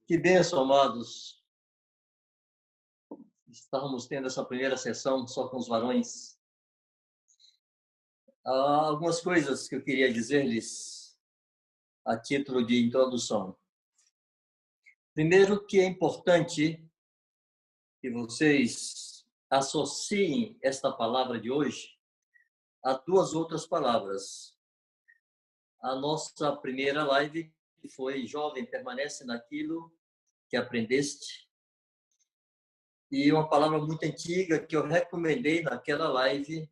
Que bênção, amados. Estávamos tendo essa primeira sessão só com os varões. Há algumas coisas que eu queria dizer-lhes a título de introdução. Primeiro, que é importante que vocês associem esta palavra de hoje a duas outras palavras. A nossa primeira live, que foi Jovem, permanece naquilo que aprendeste. E uma palavra muito antiga que eu recomendei naquela live,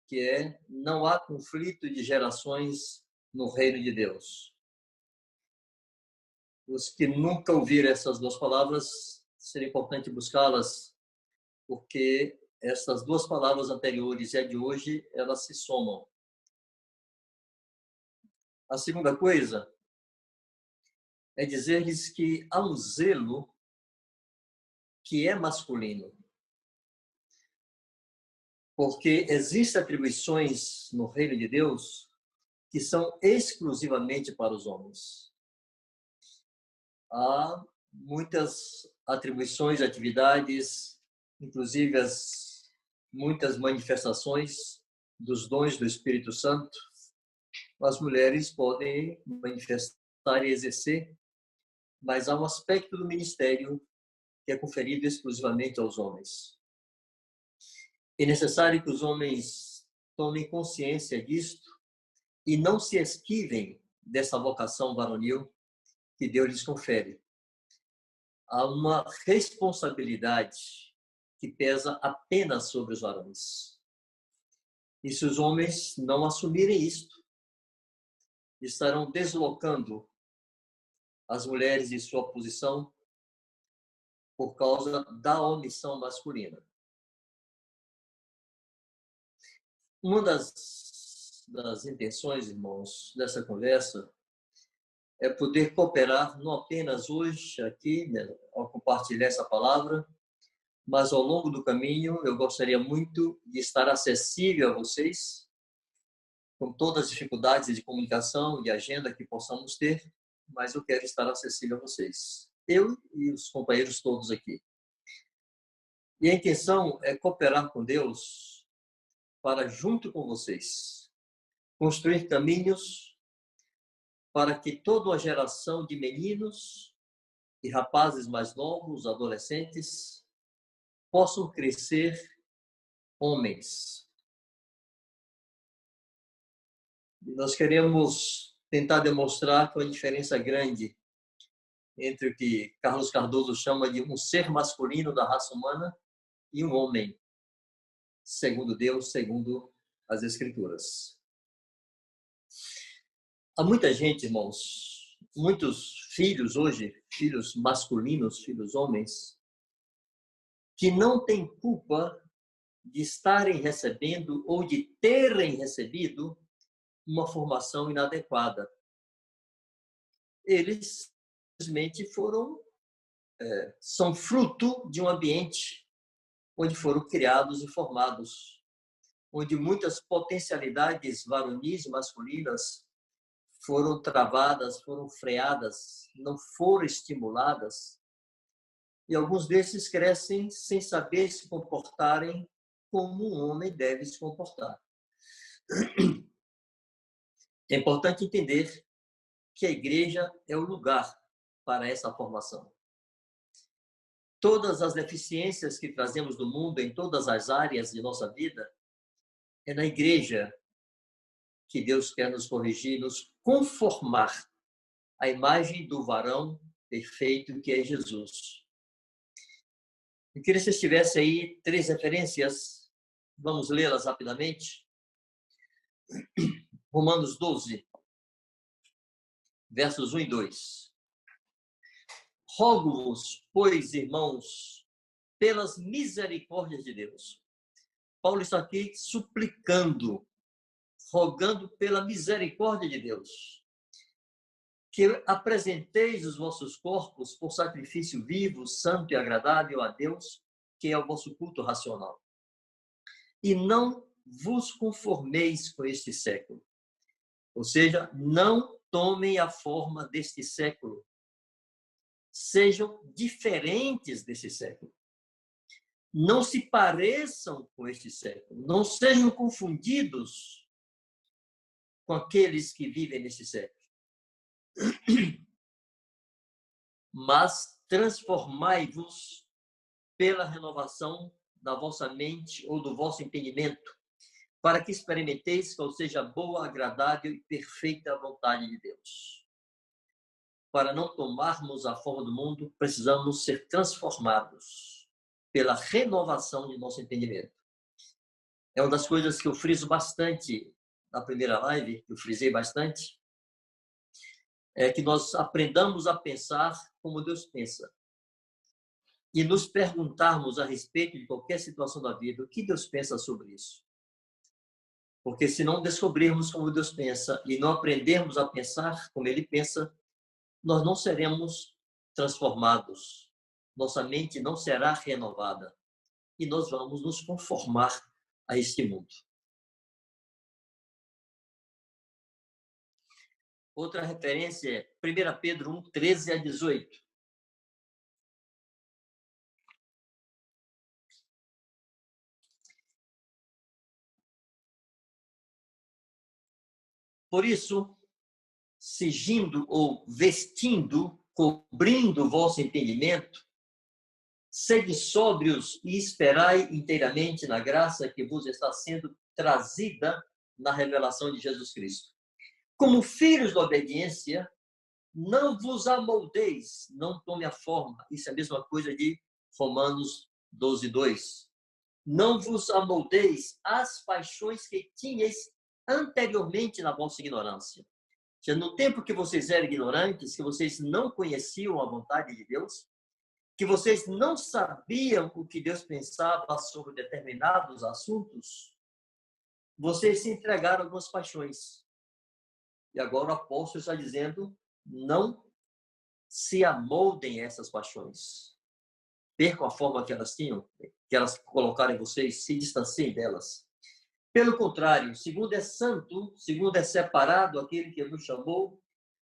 que é: não há conflito de gerações no reino de Deus. Os que nunca ouviram essas duas palavras, seria importante buscá-las, porque essas duas palavras anteriores e a de hoje, elas se somam. A segunda coisa é dizer-lhes que há um zelo que é masculino, porque existem atribuições no reino de Deus que são exclusivamente para os homens. Há muitas atribuições, atividades, inclusive muitas manifestações dos dons do Espírito Santo. As mulheres podem manifestar e exercer, mas há um aspecto do ministério que é conferido exclusivamente aos homens. É necessário que os homens tomem consciência disto e não se esquivem dessa vocação varonil que Deus lhes confere. Há uma responsabilidade que pesa apenas sobre os varões. E se os homens não assumirem isto, estarão deslocando as mulheres de sua posição por causa da omissão masculina. Uma das intenções, irmãos, dessa conversa é poder cooperar não apenas hoje, aqui, né, ao compartilhar essa palavra, mas ao longo do caminho eu gostaria muito de estar acessível a vocês, com todas as dificuldades de comunicação e de agenda que possamos ter, mas eu quero estar acessível a vocês, eu e os companheiros todos aqui. E a intenção é cooperar com Deus para, junto com vocês, construir caminhos para que toda a geração de meninos e rapazes mais novos, adolescentes, possam crescer homens. E nós queremos tentar demonstrar que há uma diferença grande entre o que Carlos Cardoso chama de um ser masculino da raça humana e um homem, segundo Deus, segundo as Escrituras. Há muita gente, irmãos, muitos filhos hoje, filhos masculinos, filhos homens, que não têm culpa de estarem recebendo ou de terem recebido uma formação inadequada. Eles simplesmente são fruto de um ambiente onde foram criados e formados, onde muitas potencialidades varonis e masculinas foram travadas, foram freadas, não foram estimuladas. E alguns desses crescem sem saber se comportarem como um homem deve se comportar. É importante entender que a igreja é o lugar para essa formação. Todas as deficiências que trazemos do mundo em todas as áreas de nossa vida, é na igreja que Deus quer nos corrigir, nos conformar à imagem do varão perfeito que é Jesus. Eu queria que vocês tivessem aí 3 referências, vamos lê-las rapidamente. Romanos 12, versos 1 e 2. Rogo-vos, pois, irmãos, pelas misericórdias de Deus. Paulo está aqui suplicando, rogando pela misericórdia de Deus, que apresenteis os vossos corpos por sacrifício vivo, santo e agradável a Deus, que é o vosso culto racional. E não vos conformeis com este século. Ou seja, não tomem a forma deste século, sejam diferentes desse século. Não se pareçam com este século. Não sejam confundidos com aqueles que vivem nesse século. Mas transformai-vos pela renovação da vossa mente ou do vosso entendimento, para que experimenteis qual seja a boa, agradável e perfeita vontade de Deus. Para não tomarmos a forma do mundo, precisamos ser transformados pela renovação de nosso entendimento. É uma das coisas que eu friso bastante na primeira live, que eu frisei bastante, é que nós aprendamos a pensar como Deus pensa. E nos perguntarmos a respeito de qualquer situação da vida, o que Deus pensa sobre isso? Porque se não descobrirmos como Deus pensa e não aprendermos a pensar como Ele pensa, nós não seremos transformados. Nossa mente não será renovada. E nós vamos nos conformar a este mundo. Outra referência é 1 Pedro 1, 13 a 18. Por isso, cingindo ou vestindo, cobrindo o vosso entendimento, sede sóbrios e esperai inteiramente na graça que vos está sendo trazida na revelação de Jesus Cristo. Como filhos da obediência, não vos amoldeis, não tome a forma. Isso é a mesma coisa de Romanos 12, 2. Não vos amoldeis às paixões que tinhais anteriormente na vossa ignorância. Já no tempo que vocês eram ignorantes, que vocês não conheciam a vontade de Deus, que vocês não sabiam o que Deus pensava sobre determinados assuntos, vocês se entregaram a algumas paixões. E agora o apóstolo está dizendo, não se amoldem a essas paixões. Percam a forma que elas tinham, que elas colocaram em vocês, se distanciem delas. Pelo contrário, segundo é santo, segundo é separado aquele que nos chamou,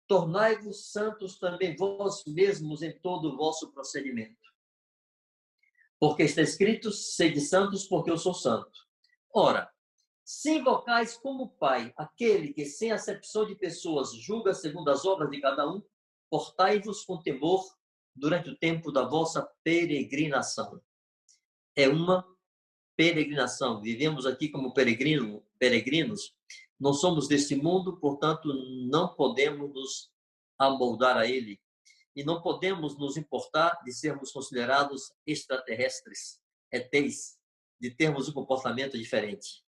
tornai-vos santos também vós mesmos em todo o vosso procedimento. Porque está escrito, sede santos, porque eu sou santo. Ora, se invocais como Pai aquele que, sem acepção de pessoas, julga segundo as obras de cada um, portai-vos com temor durante o tempo da vossa peregrinação. É uma peregrinação. Vivemos aqui como peregrinos. Não somos desse mundo, portanto, não podemos nos amoldar a ele. E não podemos nos importar de sermos considerados extraterrestres, ETs, de termos um comportamento diferente.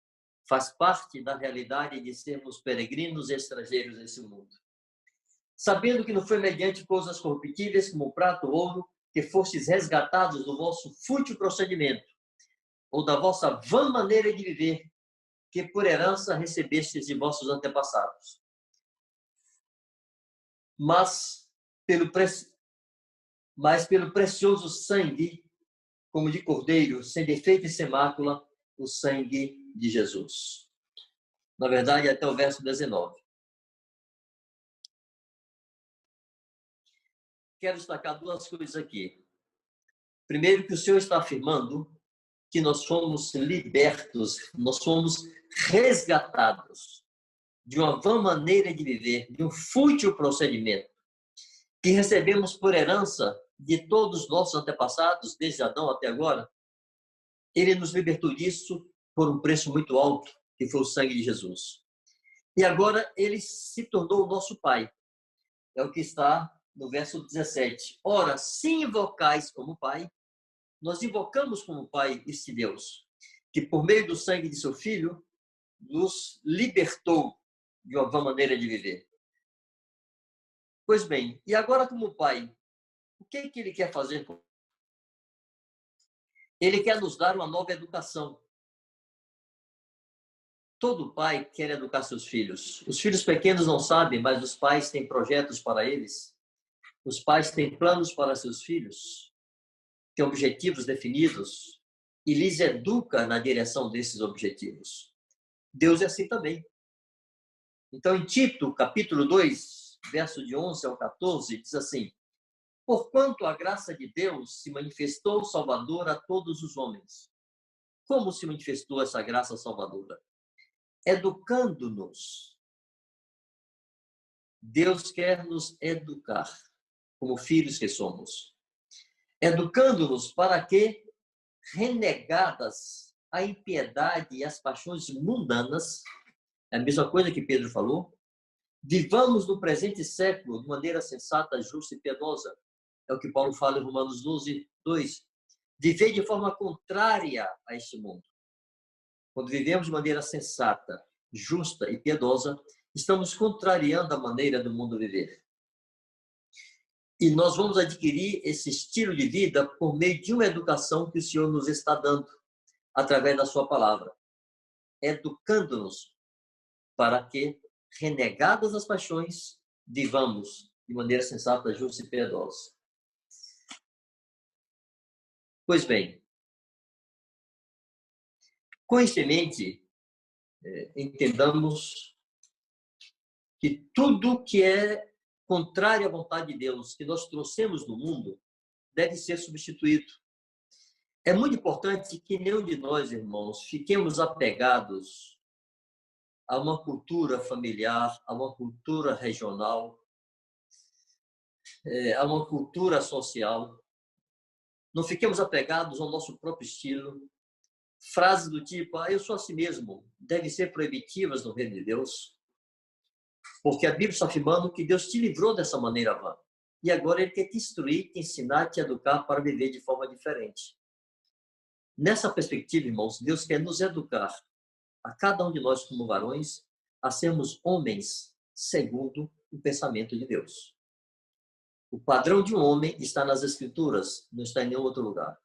Faz parte da realidade de sermos peregrinos e estrangeiros nesse mundo. Sabendo que não foi mediante coisas corruptíveis como prata ou ouro que fostes resgatados do vosso fútil procedimento, ou da vossa vã maneira de viver, que por herança recebestes de vossos antepassados. Mas pelo precioso sangue, como de cordeiro, sem defeito e sem mácula, o sangue de Jesus. Na verdade, até o verso 19. Quero destacar duas coisas aqui. Primeiro, que o Senhor está afirmando que nós fomos libertos, nós fomos resgatados de uma vã maneira de viver, de um fútil procedimento, que recebemos por herança de todos os nossos antepassados, desde Adão até agora. Ele nos libertou disso por um preço muito alto, que foi o sangue de Jesus. E agora ele se tornou o nosso Pai. É o que está no verso 17. Ora, se invocais como Pai, nós invocamos como Pai este Deus, que por meio do sangue de seu Filho, nos libertou de uma vã maneira de viver. Pois bem, e agora como Pai, o que é que ele quer fazer? Ele quer nos dar uma nova educação. Todo pai quer educar seus filhos. Os filhos pequenos não sabem, mas os pais têm projetos para eles. Os pais têm planos para seus filhos, têm objetivos definidos e lhes educa na direção desses objetivos. Deus é assim também. Então, em Tito, capítulo 2, verso de 11 ao 14, diz assim: Porquanto a graça de Deus se manifestou salvadora a todos os homens. Como se manifestou essa graça salvadora? Educando-nos. Deus quer nos educar, como filhos que somos. Educando-nos para que, renegadas a impiedade e as paixões mundanas, é a mesma coisa que Pedro falou, vivamos no presente século de maneira sensata, justa e piedosa. É o que Paulo fala em Romanos 12, 2. Viver de forma contrária a este mundo. Quando vivemos de maneira sensata, justa e piedosa, estamos contrariando a maneira do mundo viver. E nós vamos adquirir esse estilo de vida por meio de uma educação que o Senhor nos está dando, através da sua palavra. Educando-nos para que, renegadas as paixões, vivamos de maneira sensata, justa e piedosa. Pois bem, com isso em mente, entendamos que tudo que é contrário à vontade de Deus, que nós trouxemos no mundo, deve ser substituído. É muito importante que nenhum de nós, irmãos, fiquemos apegados a uma cultura familiar, a uma cultura regional, a uma cultura social. Não fiquemos apegados ao nosso próprio estilo. Frases do tipo, eu sou assim mesmo, devem ser proibitivas no reino de Deus. Porque a Bíblia está afirmando que Deus te livrou dessa maneira vã. E agora Ele quer te instruir, te ensinar, te educar para viver de forma diferente. Nessa perspectiva, irmãos, Deus quer nos educar, a cada um de nós como varões, a sermos homens segundo o pensamento de Deus. O padrão de um homem está nas Escrituras, não está em nenhum outro lugar.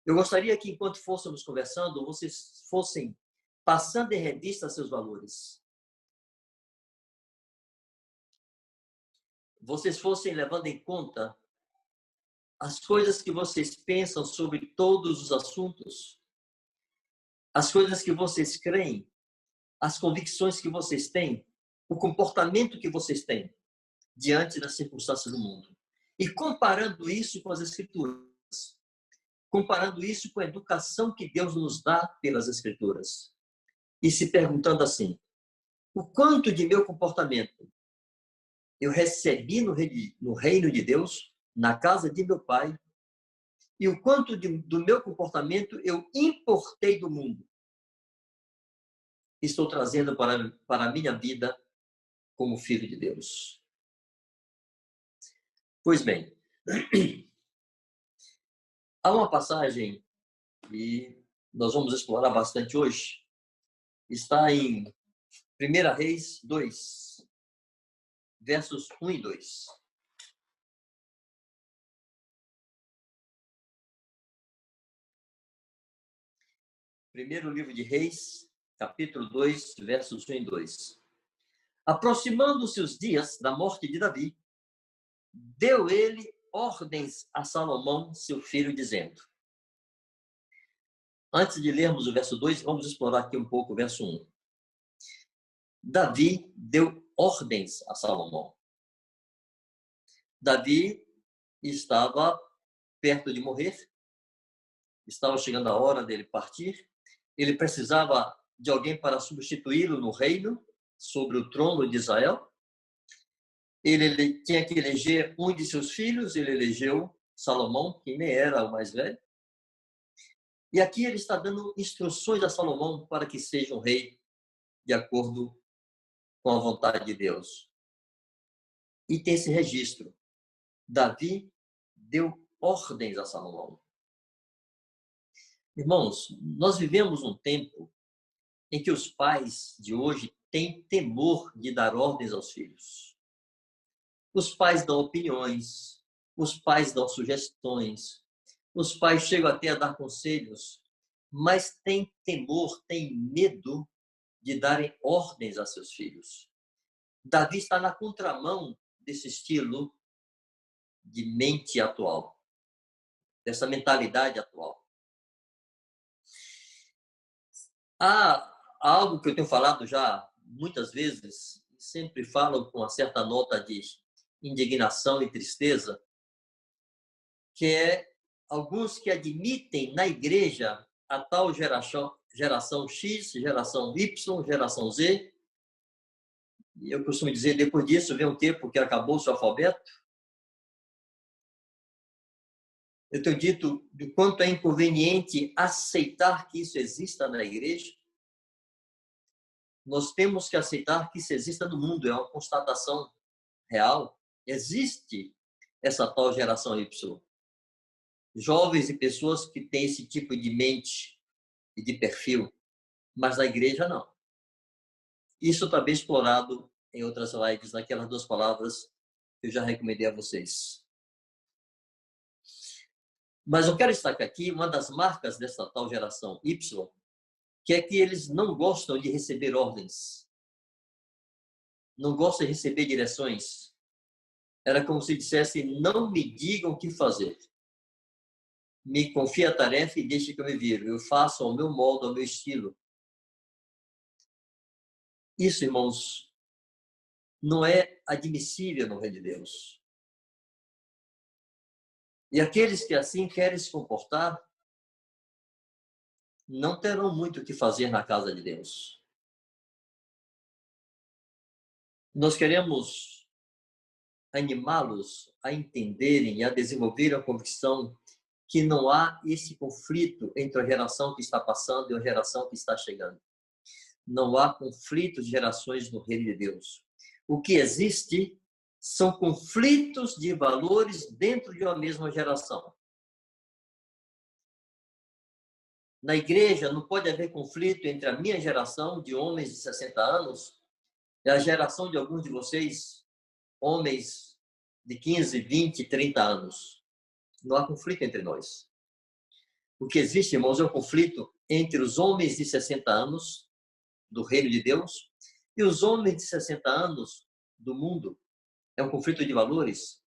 Eu gostaria que, enquanto fôssemos conversando, vocês fossem passando em revista seus valores. Vocês fossem levando em conta as coisas que vocês pensam sobre todos os assuntos, as coisas que vocês creem, as convicções que vocês têm, o comportamento que vocês têm diante das circunstâncias do mundo. E comparando isso com as Escrituras, comparando isso com a educação que Deus nos dá pelas Escrituras, e se perguntando assim, o quanto de meu comportamento eu recebi no reino de Deus, na casa de meu Pai, e o quanto do meu comportamento eu importei do mundo. Estou trazendo para a minha vida como filho de Deus. Pois bem, há uma passagem que nós vamos explorar bastante hoje. Está em 1 Reis 2, versos 1 e 2. Primeiro livro de Reis, capítulo 2, versos 1 e 2. Aproximando-se os dias da morte de Davi, deu ele ordens a Salomão, seu filho, dizendo... Antes de lermos o verso 2, vamos explorar aqui um pouco o verso 1. Davi deu ordens a Salomão. Davi estava perto de morrer, estava chegando a hora dele partir, ele precisava de alguém para substituí-lo no reino, sobre o trono de Israel. Ele tinha que eleger um de seus filhos, ele elegeu Salomão, que nem era o mais velho. E aqui ele está dando instruções a Salomão para que seja um rei de acordo com a vontade de Deus. E tem esse registro. Davi deu ordens a Salomão. Irmãos, nós vivemos um tempo em que os pais de hoje têm temor de dar ordens aos filhos. Os pais dão opiniões, os pais dão sugestões, os pais chegam até a dar conselhos, mas têm temor, têm medo de darem ordens a seus filhos. Davi está na contramão desse estilo de mente atual, dessa mentalidade atual. Há algo que eu tenho falado já muitas vezes, sempre falo com uma certa nota de indignação e tristeza, que é alguns que admitem na igreja a tal geração X, geração Y, geração Z. E eu costumo dizer, depois disso vem um tempo que acabou-se o alfabeto. Eu tenho dito do quanto é inconveniente aceitar que isso exista na igreja. Nós temos que aceitar que isso exista no mundo, é uma constatação real. Existe essa tal geração Y. Jovens e pessoas que têm esse tipo de mente e de perfil, mas na igreja não. Isso está bem explorado em outras lives, naquelas 2 palavras que eu já recomendei a vocês. Mas eu quero destacar aqui uma das marcas dessa tal geração Y, que é que eles não gostam de receber ordens, não gostam de receber direções. Era como se dissesse, não me digam o que fazer. Me confie a tarefa e deixe que eu me vire. Eu faço ao meu modo, ao meu estilo. Isso, irmãos, não é admissível no reino de Deus. E aqueles que assim querem se comportar não terão muito o que fazer na casa de Deus. Nós queremos animá-los a entenderem e a desenvolver a convicção que não há esse conflito entre a geração que está passando e a geração que está chegando. Não há conflitos de gerações no reino de Deus. O que existe são conflitos de valores dentro de uma mesma geração. Na igreja não pode haver conflito entre a minha geração de homens de 60 anos e a geração de alguns de vocês, homens de 15, 20, 30 anos. Não há conflito entre nós. O que existe, irmãos, é um conflito entre os homens de 60 anos do reino de Deus e os homens de 60 anos do mundo. É um conflito de valores.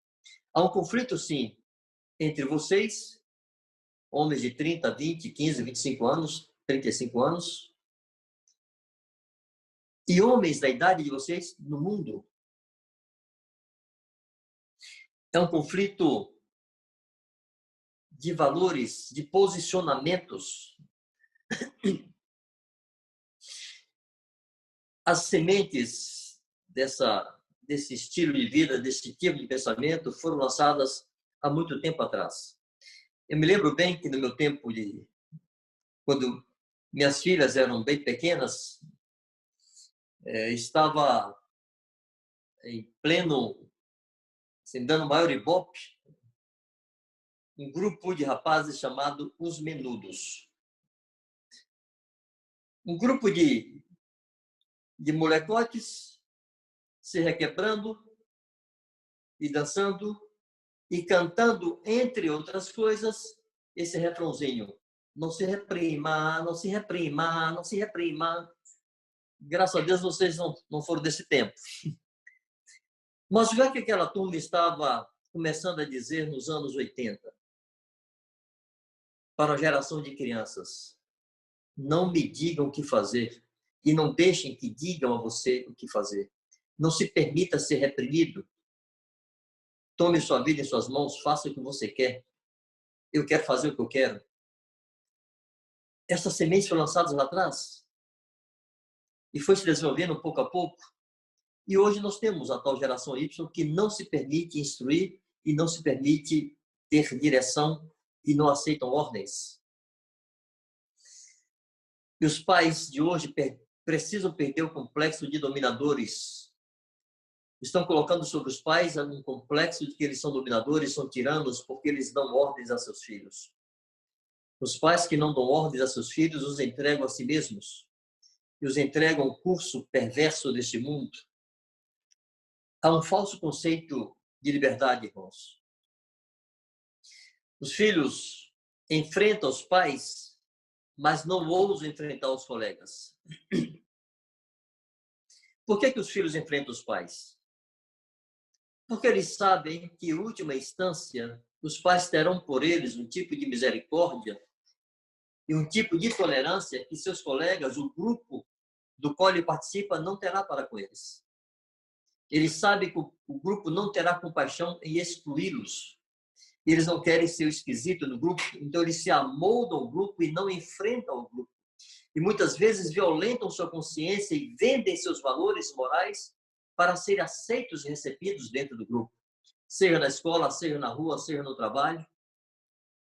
Há um conflito, sim, entre vocês, homens de 30, 20, 15, 25 anos, 35 anos, e homens da idade de vocês no mundo. É um conflito de valores, de posicionamentos. As sementes desse estilo de vida, desse tipo de pensamento, foram lançadas há muito tempo atrás. Eu me lembro bem que no meu tempo quando minhas filhas eram bem pequenas, estava em pleno, assim, dando maior ibope, um grupo de rapazes chamado Os Menudos. Um grupo de molecotes se requebrando e dançando e cantando, entre outras coisas, esse refrãozinho. Não se reprima, não se reprima, não se reprima. Graças a Deus vocês não foram desse tempo. Mas o que aquela turma estava começando a dizer nos anos 80? Para a geração de crianças: não me digam o que fazer e não deixem que digam a você o que fazer. Não se permita ser reprimido. Tome sua vida em suas mãos, faça o que você quer. Eu quero fazer o que eu quero. Essas sementes foram lançadas lá atrás e foi se desenvolvendo pouco a pouco. E hoje nós temos a tal geração Y que não se permite instruir e não se permite ter direção e não aceitam ordens. E os pais de hoje precisam perder o complexo de dominadores. Estão colocando sobre os pais um complexo de que eles são dominadores, são tiranos, porque eles dão ordens a seus filhos. Os pais que não dão ordens a seus filhos os entregam a si mesmos e os entregam ao curso perverso deste mundo. Há um falso conceito de liberdade, irmãos. Os filhos enfrentam os pais, mas não ousam enfrentar os colegas. Por que os filhos enfrentam os pais? Porque eles sabem que, em última instância, os pais terão por eles um tipo de misericórdia e um tipo de tolerância que seus colegas, o grupo do qual ele participa, não terá para com eles. Eles sabem que o grupo não terá compaixão em excluí-los. Eles não querem ser o esquisito no grupo, então eles se amoldam ao grupo e não enfrentam o grupo. E muitas vezes violentam sua consciência e vendem seus valores morais para serem aceitos e recebidos dentro do grupo, seja na escola, seja na rua, seja no trabalho.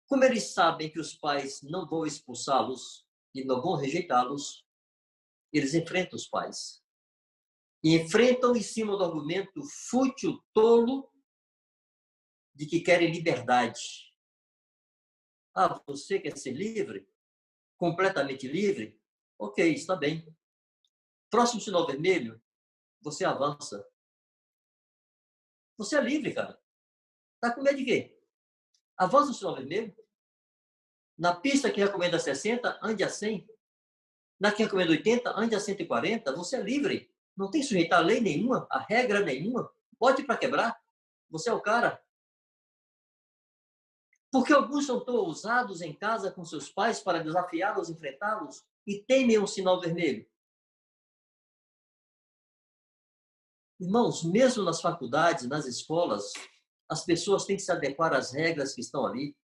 Como eles sabem que os pais não vão expulsá-los e não vão rejeitá-los, eles enfrentam os pais. E enfrentam em cima do argumento fútil, tolo, de que querem liberdade. Ah, você quer ser livre? Completamente livre? Ok, está bem. Próximo sinal vermelho, você avança. Você é livre, cara. Tá com medo de quê? Avança o sinal vermelho. Na pista que recomenda 60, ande a 100. Na que recomenda 80, ande a 140. Você é livre. Não tem que sujeitar a lei nenhuma, a regra nenhuma. Bote para quebrar. Você é o cara. Porque alguns são tão ousados em casa com seus pais para desafiá-los, enfrentá-los e temem um sinal vermelho. Irmãos, mesmo nas faculdades, nas escolas, as pessoas têm que se adequar às regras que estão ali.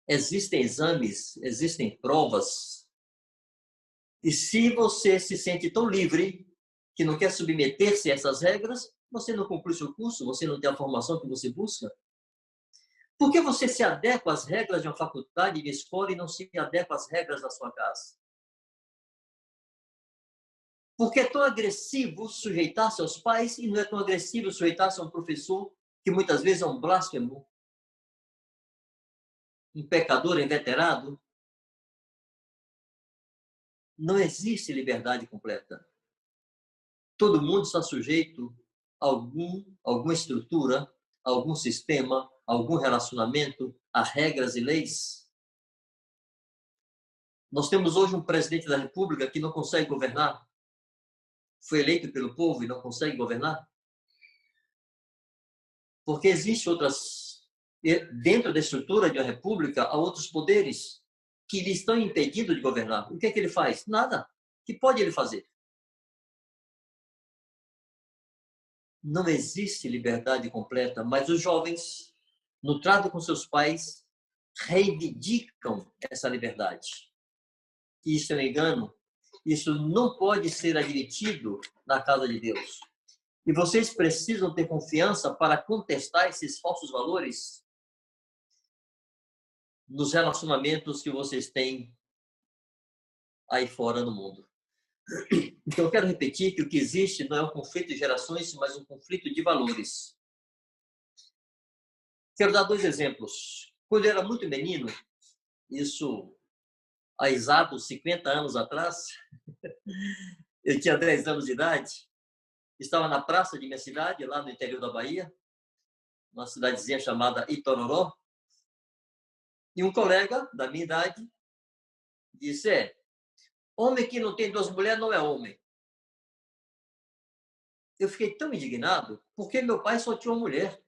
Existem exames, existem provas. E se você se sente tão livre que não quer submeter-se a essas regras, você não conclui seu curso, você não tem a formação que você busca. Por que você se adequa às regras de uma faculdade, de uma escola, e não se adequa às regras da sua casa? Porque é tão agressivo sujeitar-se aos pais e não é tão agressivo sujeitar-se a um professor que muitas vezes é um blasfemo, um pecador inveterado? Não existe liberdade completa. Todo mundo está sujeito a alguma estrutura, a algum sistema, a algum relacionamento, a regras e leis. Nós temos hoje um presidente da República que não consegue governar. Foi eleito pelo povo e não consegue governar. Porque existe outras... Dentro da estrutura de uma república, há outros poderes que lhe estão impedindo de governar. O que é que ele faz? Nada. O que pode ele fazer? Não existe liberdade completa, mas os jovens, no trato com seus pais, reivindicam essa liberdade. Isso é um engano. Isso não pode ser admitido na casa de Deus. E vocês precisam ter confiança para contestar esses falsos valores nos relacionamentos que vocês têm aí fora no mundo. Então, eu quero repetir que o que existe não é um conflito de gerações, mas um conflito de valores. Quero dar 2 exemplos. Quando eu era muito menino, isso há exatos 50 anos atrás, eu tinha 10 anos de idade, estava na praça de minha cidade, lá no interior da Bahia, uma cidadezinha chamada Itororó, e um colega da minha idade disse: homem que não tem 2 mulheres não é homem. Eu fiquei tão indignado, porque meu pai só tinha uma mulher.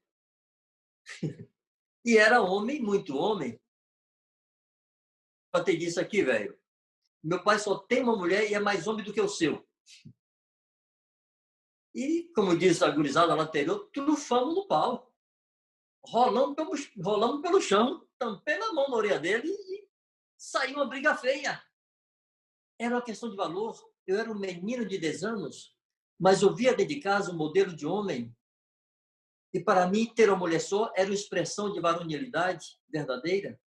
E era homem, muito homem. Para ter disso aqui, velho. Meu pai só tem uma mulher e é mais homem do que o seu. E, como diz a gurizada lá anterior, trufamos no pau. Rolamos pelo chão, tampei na mão na orelha dele e saiu uma briga feia. Era uma questão de valor. Eu era um menino de 10 anos, mas eu via dentro de casa um modelo de homem. E para mim, ter uma mulher só era uma expressão de varonilidade verdadeira.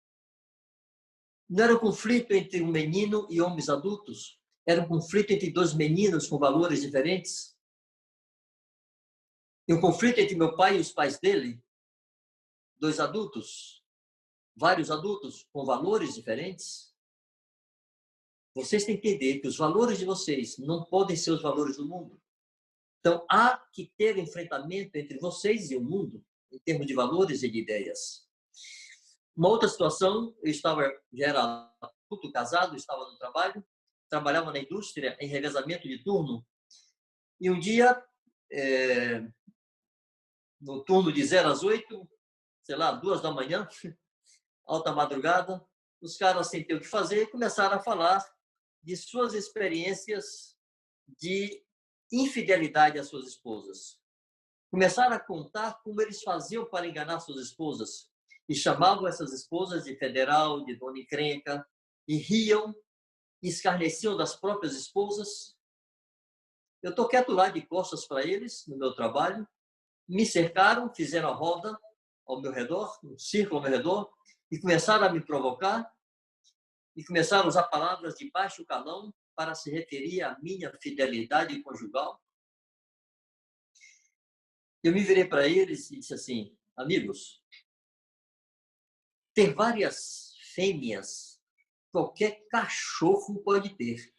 Não era um conflito entre um menino e homens adultos. Era um conflito entre 2 meninos com valores diferentes. E um conflito entre meu pai e os pais dele. 2 adultos. Vários adultos com valores diferentes. Vocês têm que entender que os valores de vocês não podem ser os valores do mundo. Então, há que ter enfrentamento entre vocês e o mundo, em termos de valores e de ideias. Uma outra situação, eu já era adulto, casado, estava no trabalho, trabalhava na indústria em revezamento de turno, e um dia, no turno de 0 às 8, sei lá, 2 da manhã, alta madrugada, os caras, sem ter o que fazer, começaram a falar de suas experiências de infidelidade às suas esposas. Começaram a contar como eles faziam para enganar suas esposas e chamavam essas esposas de federal, de dona encrenca, e riam, escarneciam das próprias esposas. Eu estou quieto lá de costas para eles, no meu trabalho, me cercaram, fizeram a roda ao meu redor, um círculo ao meu redor, e começaram a me provocar, e começaram a usar palavras de baixo calão para se referir à minha fidelidade conjugal. Eu me virei para eles e disse assim: amigos, ter várias fêmeas, qualquer cachorro pode ter.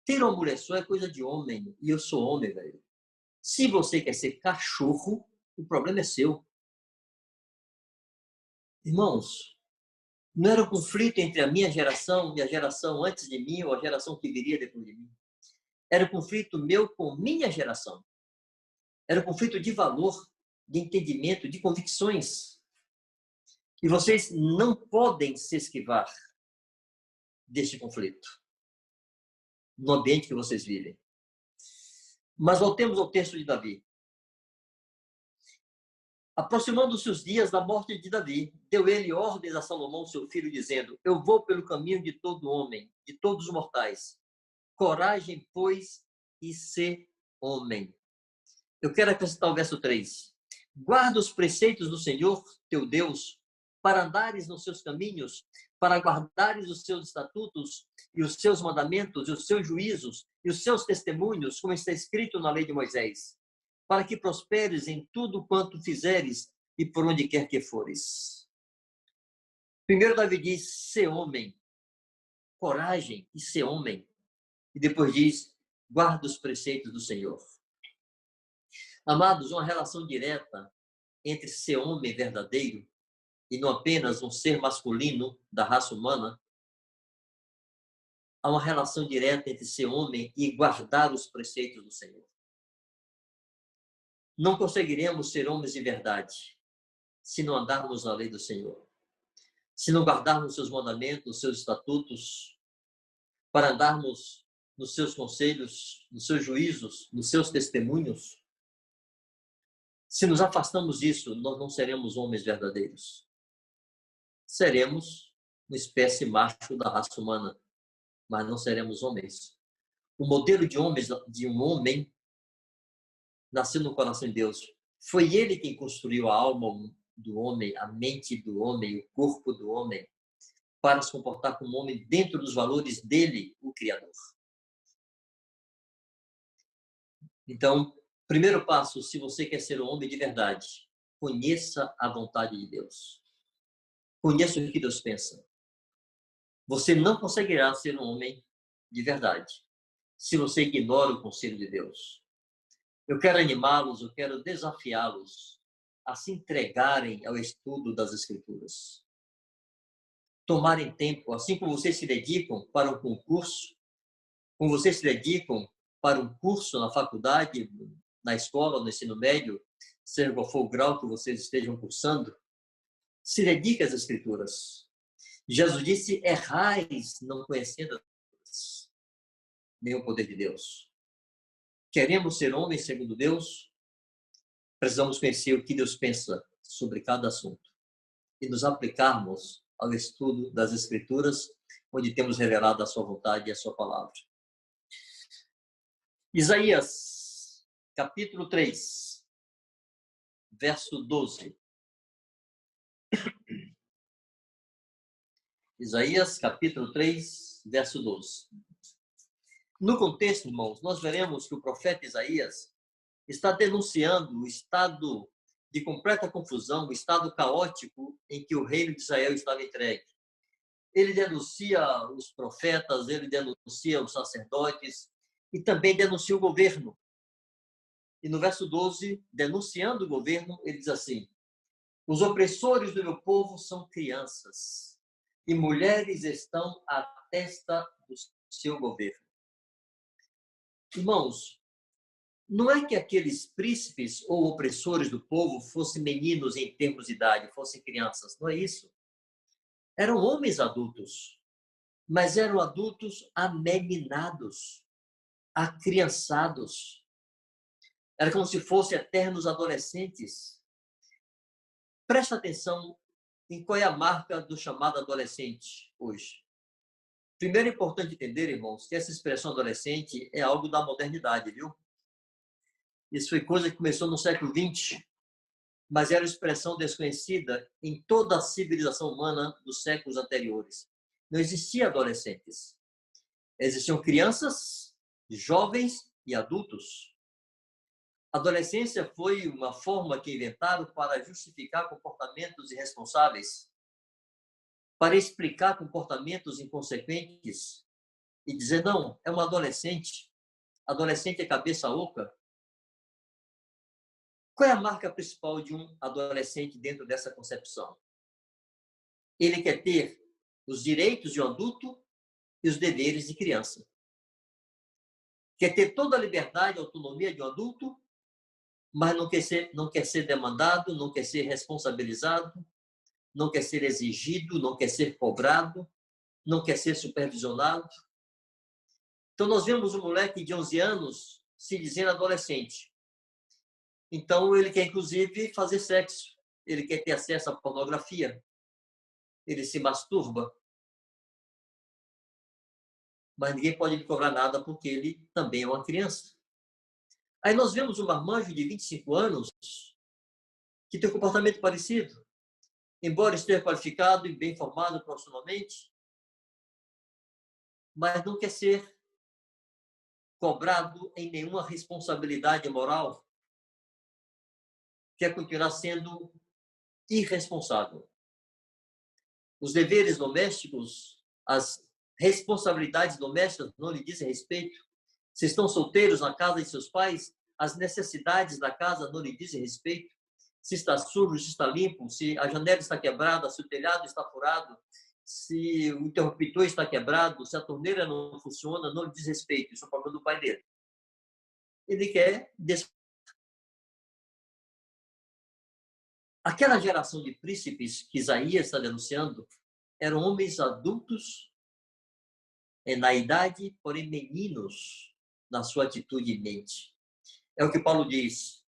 Ter uma mulher só é coisa de homem, e eu sou homem, velho. Se você quer ser cachorro, o problema é seu. Irmãos, não era um conflito entre a minha geração e a geração antes de mim ou a geração que viria depois de mim. Era um conflito meu com minha geração. Era um conflito de valor, de entendimento, de convicções. E vocês não podem se esquivar deste conflito no ambiente que vocês vivem. Mas voltemos ao texto de Davi. Aproximando-se os dias da morte de Davi, deu ele ordens a Salomão, seu filho, dizendo: eu vou pelo caminho de todo homem, de todos os mortais. Coragem, pois, e ser homem. Eu quero acrescentar o verso 3. Guarda os preceitos do Senhor, teu Deus, para andares nos seus caminhos, para guardares os seus estatutos e os seus mandamentos e os seus juízos e os seus testemunhos, como está escrito na lei de Moisés, para que prosperes em tudo quanto fizeres e por onde quer que fores. Primeiro Davi diz, ser homem, coragem e ser homem. E depois diz, guarda os preceitos do Senhor. Amados, uma relação direta entre ser homem verdadeiro e não apenas um ser masculino da raça humana, há uma relação direta entre ser homem e guardar os preceitos do Senhor. Não conseguiremos ser homens de verdade se não andarmos na lei do Senhor, se não guardarmos seus mandamentos, seus estatutos, para andarmos nos seus conselhos, nos seus juízos, nos seus testemunhos. Se nos afastamos disso, nós não seremos homens verdadeiros. Seremos uma espécie macho da raça humana, mas não seremos homens. O modelo de um homem nasceu no coração de Deus. Foi ele quem construiu a alma do homem, a mente do homem, o corpo do homem, para se comportar como homem dentro dos valores dele, o Criador. Então, primeiro passo, se você quer ser um homem de verdade, conheça a vontade de Deus. Conheça o que Deus pensa. Você não conseguirá ser um homem de verdade se você ignora o conselho de Deus. Eu quero animá-los, eu quero desafiá-los a se entregarem ao estudo das Escrituras. Tomarem tempo, assim como vocês se dedicam para um concurso, como vocês se dedicam para um curso na faculdade, na escola, no ensino médio, seja qual for o grau que vocês estejam cursando, se dedique às Escrituras. Jesus disse, errais não conhecendo nem o poder de Deus. Queremos ser homens segundo Deus, precisamos conhecer o que Deus pensa sobre cada assunto e nos aplicarmos ao estudo das Escrituras, onde temos revelado a sua vontade e a sua palavra. Isaías, capítulo 3, verso 12. Isaías, capítulo 3, verso 12. No contexto, irmãos, nós veremos que o profeta Isaías está denunciando o estado de completa confusão, o estado caótico em que o reino de Israel estava entregue. Ele denuncia os profetas, ele denuncia os sacerdotes e também denuncia o governo. E no verso 12, denunciando o governo, ele diz assim, os opressores do meu povo são crianças e mulheres estão à testa do seu governo. Irmãos, não é que aqueles príncipes ou opressores do povo fossem meninos em termos de idade, fossem crianças, não é isso. Eram homens adultos, mas eram adultos ameninados. acriançados. Era como se fossem eternos adolescentes. Presta atenção em qual é a marca do chamado adolescente hoje. Primeiro é importante entender, irmãos, que essa expressão adolescente é algo da modernidade, viu? Isso foi coisa que começou no século XX, mas era uma expressão desconhecida em toda a civilização humana dos séculos anteriores. Não existia adolescentes. Existiam crianças, jovens e adultos. A adolescência foi uma forma que inventaram para justificar comportamentos irresponsáveis, para explicar comportamentos inconsequentes e dizer, não, é um adolescente. Adolescente é cabeça oca. Qual é a marca principal de um adolescente dentro dessa concepção? Ele quer ter os direitos de um adulto e os deveres de criança. Quer ter toda a liberdade e autonomia de um adulto, mas não quer ser demandado, não quer ser responsabilizado, não quer ser exigido, não quer ser cobrado, não quer ser supervisionado. Então, nós vemos um moleque de 11 anos se dizendo adolescente. Então, ele quer, inclusive, fazer sexo. Ele quer ter acesso à pornografia. Ele se masturba. Mas ninguém pode lhe cobrar nada porque ele também é uma criança. Aí nós vemos um marmanjo de 25 anos que tem um comportamento parecido. Embora esteja qualificado e bem formado profissionalmente, mas não quer ser cobrado em nenhuma responsabilidade moral, quer continuar sendo irresponsável. Os deveres domésticos, as responsabilidades domésticas não lhe dizem respeito. Se estão solteiros na casa de seus pais, as necessidades da casa não lhe dizem respeito. Se está sujo, se está limpo, se a janela está quebrada, se o telhado está furado, se o interruptor está quebrado, se a torneira não funciona, não lhe diz respeito. Isso é o problema do pai dele. Ele quer... Aquela geração de príncipes que Isaías está denunciando eram homens adultos na idade, porém meninos na sua atitude e mente. É o que Paulo diz.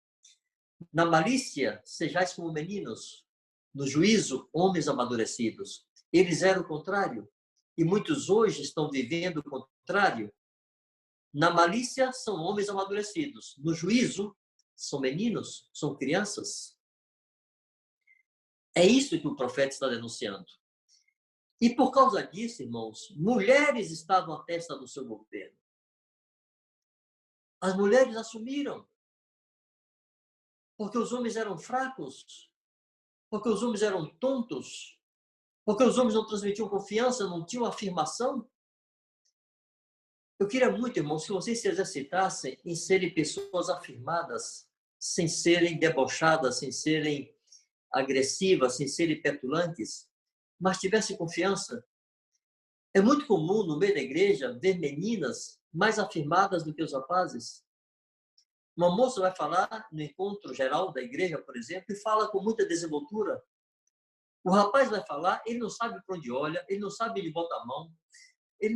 Na malícia, sejais como meninos. No juízo, homens amadurecidos. Eles eram o contrário. E muitos hoje estão vivendo o contrário. Na malícia, são homens amadurecidos. No juízo, são meninos, são crianças. É isso que o profeta está denunciando. E por causa disso, irmãos, mulheres estavam à testa do seu governo. As mulheres assumiram. Porque os homens eram fracos. Porque os homens eram tontos. Porque os homens não transmitiam confiança, não tinham afirmação. Eu queria muito, irmãos, que vocês se exercitassem em serem pessoas afirmadas, sem serem debochadas, sem serem agressivas, sem serem petulantes, mas tivessem confiança. É muito comum no meio da igreja ver meninas mais afirmadas do que os rapazes. Uma moça vai falar no encontro geral da igreja, por exemplo, e fala com muita desenvoltura. O rapaz vai falar, ele não sabe para onde olha, ele não sabe onde bota a mão, ele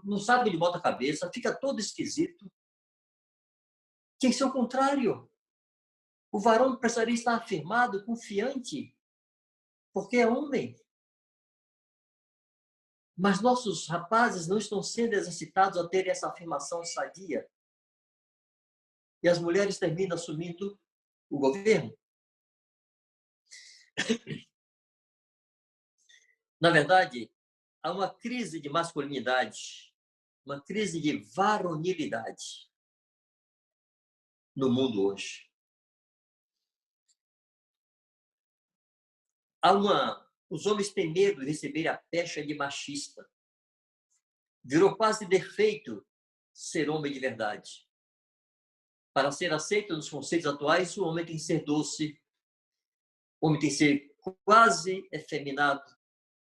não sabe onde bota a cabeça, fica todo esquisito. Tem que ser o contrário. O varão precisaria estar afirmado, confiante, porque é homem. Mas nossos rapazes não estão sendo exercitados a ter essa afirmação sadia. E as mulheres terminam assumindo o governo. Na verdade, há uma crise de masculinidade, uma crise de varonilidade no mundo hoje. Os homens têm medo de receber a pecha de machista. Virou quase defeito ser homem de verdade. Para ser aceito nos conceitos atuais, o homem tem que ser doce, o homem tem que ser quase efeminado,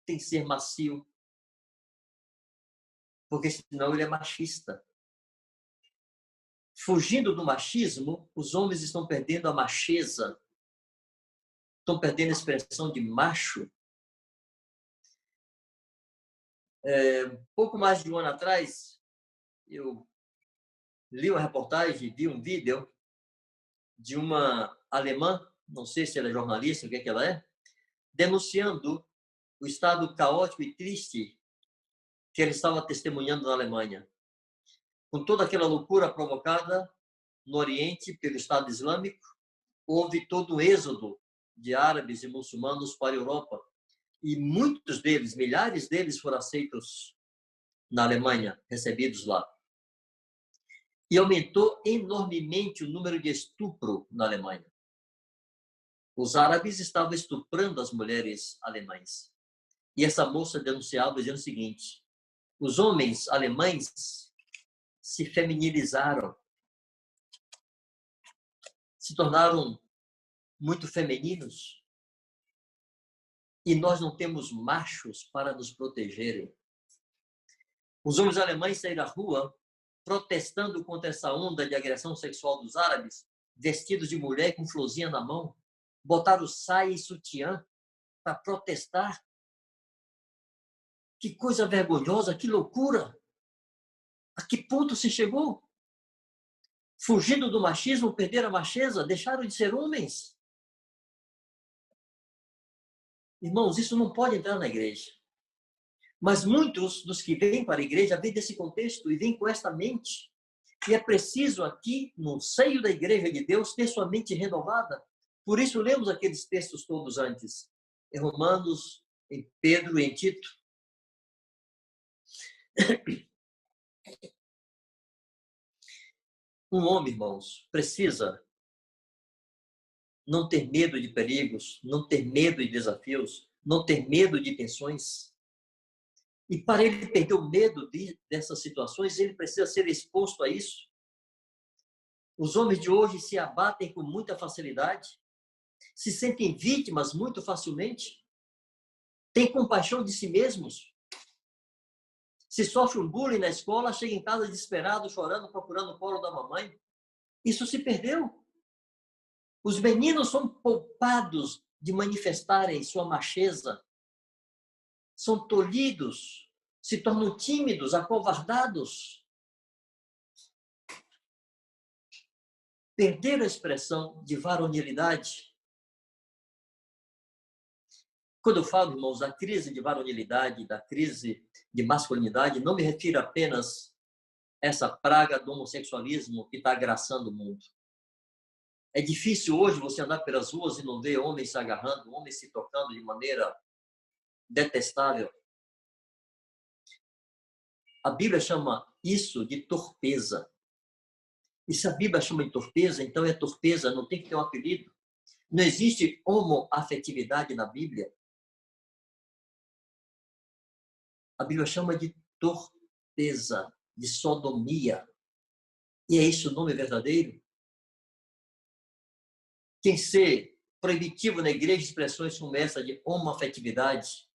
tem que ser macio, porque senão ele é machista. Fugindo do machismo, os homens estão perdendo a macheza, estão perdendo a expressão de macho. Pouco mais de um ano atrás, eu li uma reportagem, vi um vídeo de uma alemã, não sei se ela é jornalista, o que é que ela é, denunciando o estado caótico e triste que ela estava testemunhando na Alemanha. Com toda aquela loucura provocada no Oriente pelo Estado Islâmico, houve todo um êxodo de árabes e muçulmanos para a Europa. E muitos deles, milhares deles, foram aceitos na Alemanha, recebidos lá. E aumentou enormemente o número de estupro na Alemanha. Os árabes estavam estuprando as mulheres alemãs. E essa moça denunciava dizendo o seguinte: os homens alemães se feminilizaram, se tornaram muito femininos, e nós não temos machos para nos protegerem. Os homens alemães saíram à rua protestando contra essa onda de agressão sexual dos árabes, vestidos de mulher com florzinha na mão, botaram saia e sutiã para protestar. Que coisa vergonhosa, que loucura! A que ponto se chegou? Fugindo do machismo, perderam a macheza, deixaram de ser homens. Irmãos, isso não pode entrar na igreja. Mas muitos dos que vêm para a igreja vêm desse contexto e vêm com esta mente. E é preciso aqui, no seio da igreja de Deus, ter sua mente renovada. Por isso, lemos aqueles textos todos antes. Em Romanos, em Pedro e em Tito. Um homem, irmãos, precisa não ter medo de perigos, não ter medo de desafios, não ter medo de tensões. E para ele perder o medo dessas situações, ele precisa ser exposto a isso. Os homens de hoje se abatem com muita facilidade, se sentem vítimas muito facilmente, têm compaixão de si mesmos. Se sofre um bullying na escola, chega em casa desesperado, chorando, procurando o colo da mamãe. Isso se perdeu. Os meninos são poupados de manifestarem sua macheza, são tolhidos, se tornam tímidos, acovardados. Perderam a expressão de varonilidade. Quando eu falo, irmãos, da crise de varonilidade, da crise de masculinidade, não me refiro apenas a essa praga do homossexualismo que está agraçando o mundo. É difícil hoje você andar pelas ruas e não ver homens se agarrando, homens se tocando de maneira detestável. A Bíblia chama isso de torpeza. E se a Bíblia chama de torpeza, então é torpeza, não tem que ter um apelido. Não existe homoafetividade na Bíblia. A Bíblia chama de torpeza, de sodomia. E é isso o nome verdadeiro? Quem ser proibitivo na igreja, expressões como essa de homoafetividade,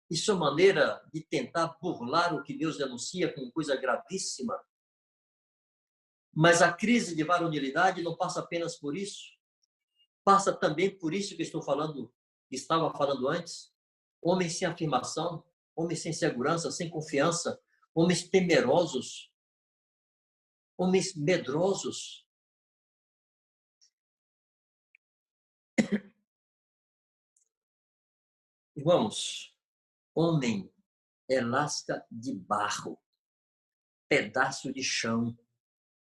isso é maneira de tentar burlar o que Deus denuncia como coisa gravíssima. Mas a crise de varonilidade não passa apenas por isso. Passa também por isso que estava falando antes. Homens sem afirmação, homens sem segurança, sem confiança, homens temerosos, homens medrosos. Irmãos, homem é lasca de barro, pedaço de chão,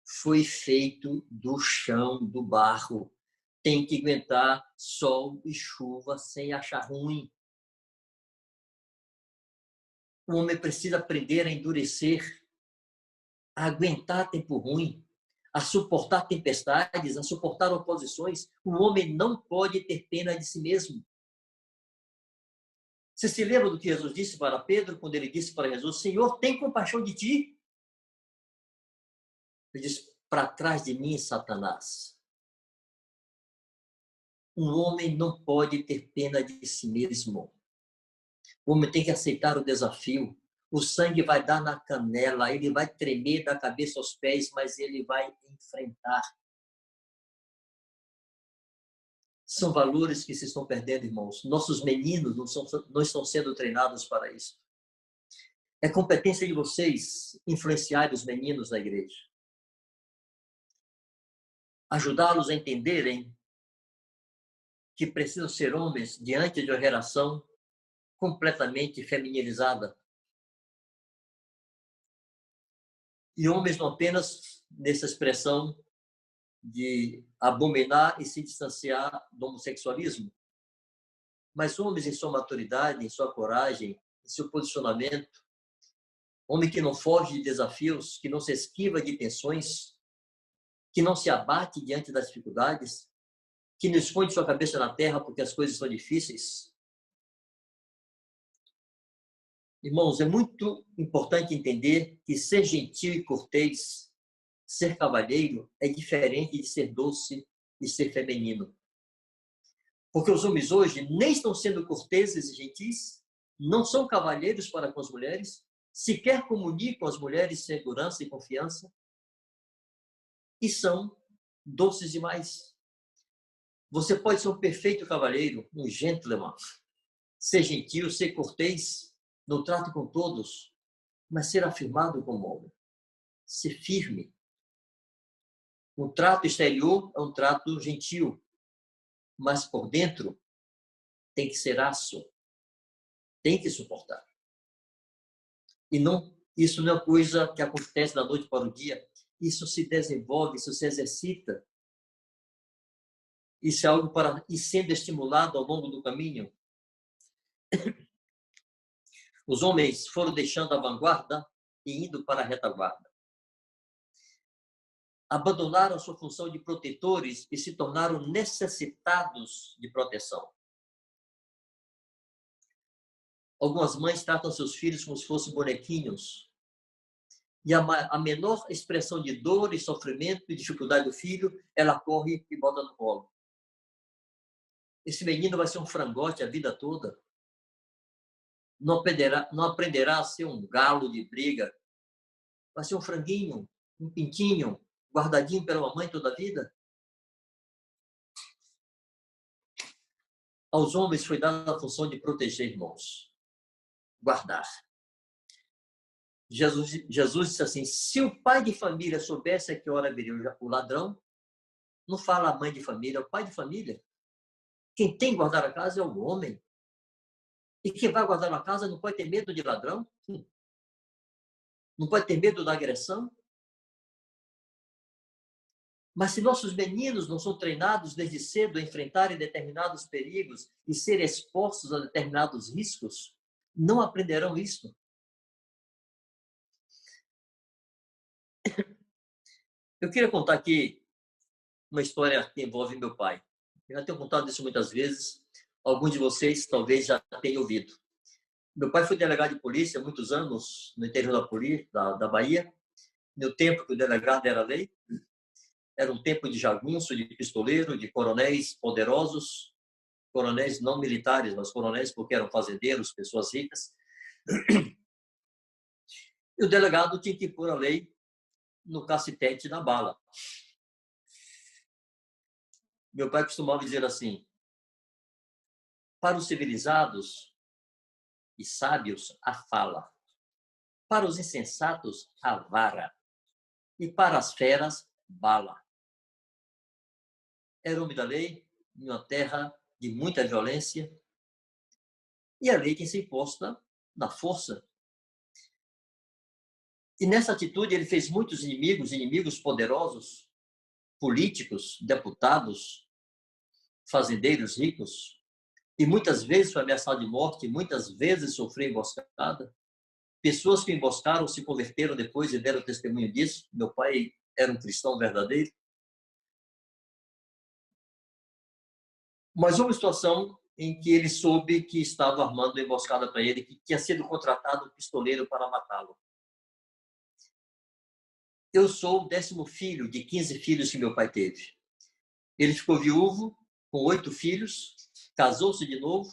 foi feito do chão, do barro. Tem que aguentar sol e chuva sem achar ruim. O homem precisa aprender a endurecer, a aguentar tempo ruim, a suportar tempestades, a suportar oposições. O homem não pode ter pena de si mesmo. Você se lembra do que Jesus disse para Pedro, quando ele disse para Jesus: Senhor, tem compaixão de ti? Ele disse: para trás de mim, Satanás. Um homem não pode ter pena de si mesmo. O homem tem que aceitar o desafio. O sangue vai dar na canela, ele vai tremer da cabeça aos pés, mas ele vai enfrentar. São valores que se estão perdendo, irmãos. Nossos meninos não estão sendo treinados para isso. É competência de vocês influenciar os meninos na igreja. ajudá-los a entenderem que precisam ser homens diante de uma geração completamente feminilizada. E homens não apenas nessa expressão de abominar e se distanciar do homossexualismo, mas homens em sua maturidade, em sua coragem, em seu posicionamento, homem que não foge de desafios, que não se esquiva de tensões, que não se abate diante das dificuldades, que não esconde sua cabeça na terra porque as coisas são difíceis. Irmãos, é muito importante entender que ser gentil e cortês, ser cavalheiro, é diferente de ser doce e ser feminino. Porque os homens hoje nem estão sendo corteses e gentis, não são cavalheiros para com as mulheres, sequer comunicam às mulheres segurança e confiança, e são doces demais. Você pode ser um perfeito cavalheiro, um gentleman, ser gentil, ser cortês, no trato com todos, mas ser afirmado como homem, ser firme. O trato exterior é um trato gentil, mas por dentro tem que ser aço, tem que suportar. E não, isso não é coisa que acontece da noite para o dia, isso se desenvolve, isso se exercita. Isso é algo para ir sendo estimulado ao longo do caminho. Os homens foram deixando a vanguarda e indo para a retaguarda. Abandonaram a sua função de protetores e se tornaram necessitados de proteção. Algumas mães tratam seus filhos como se fossem bonequinhos. E a menor expressão de dor e sofrimento e dificuldade do filho, ela corre e bota no colo. Esse menino vai ser um frangote a vida toda. Não aprenderá a ser um galo de briga. Vai ser um franguinho, um pintinho, guardadinho pela mamãe toda a vida. Aos homens foi dada a função de proteger, irmãos. Guardar. Jesus disse assim, se o pai de família soubesse a que hora viria o ladrão, não fala a mãe de família, é o pai de família. Quem tem que guardar a casa é o homem. E quem vai guardar a casa não pode ter medo de ladrão? Não pode ter medo da agressão? Mas se nossos meninos não são treinados desde cedo a enfrentarem determinados perigos e serem expostos a determinados riscos, não aprenderão isso. Eu queria contar aqui uma história que envolve meu pai. Eu já tenho contado isso muitas vezes. Alguns de vocês talvez já tenham ouvido. Meu pai foi delegado de polícia há muitos anos no interior da Bahia. No tempo que o delegado era lei, era um tempo de jagunço, de pistoleiro, de coronéis poderosos, coronéis não militares, mas coronéis porque eram fazendeiros, pessoas ricas. E o delegado tinha que pôr a lei no cacetete da bala. Meu pai costumava dizer assim, para os civilizados e sábios, a fala. Para os insensatos, a vara. E para as feras, bala. Era homem da lei, em uma terra de muita violência, e a lei tem que ser imposta na força. E nessa atitude ele fez muitos inimigos poderosos, políticos, deputados, fazendeiros ricos, e muitas vezes foi ameaçado de morte, muitas vezes sofreu emboscada. Pessoas que o emboscaram se converteram depois e deram testemunho disso. Meu pai era um cristão verdadeiro. Mas houve uma situação em que ele soube que estava armando uma emboscada para ele, que tinha sido contratado um pistoleiro para matá-lo. Eu sou o 10º filho de 15 filhos que meu pai teve. Ele ficou viúvo, com 8 filhos, casou-se de novo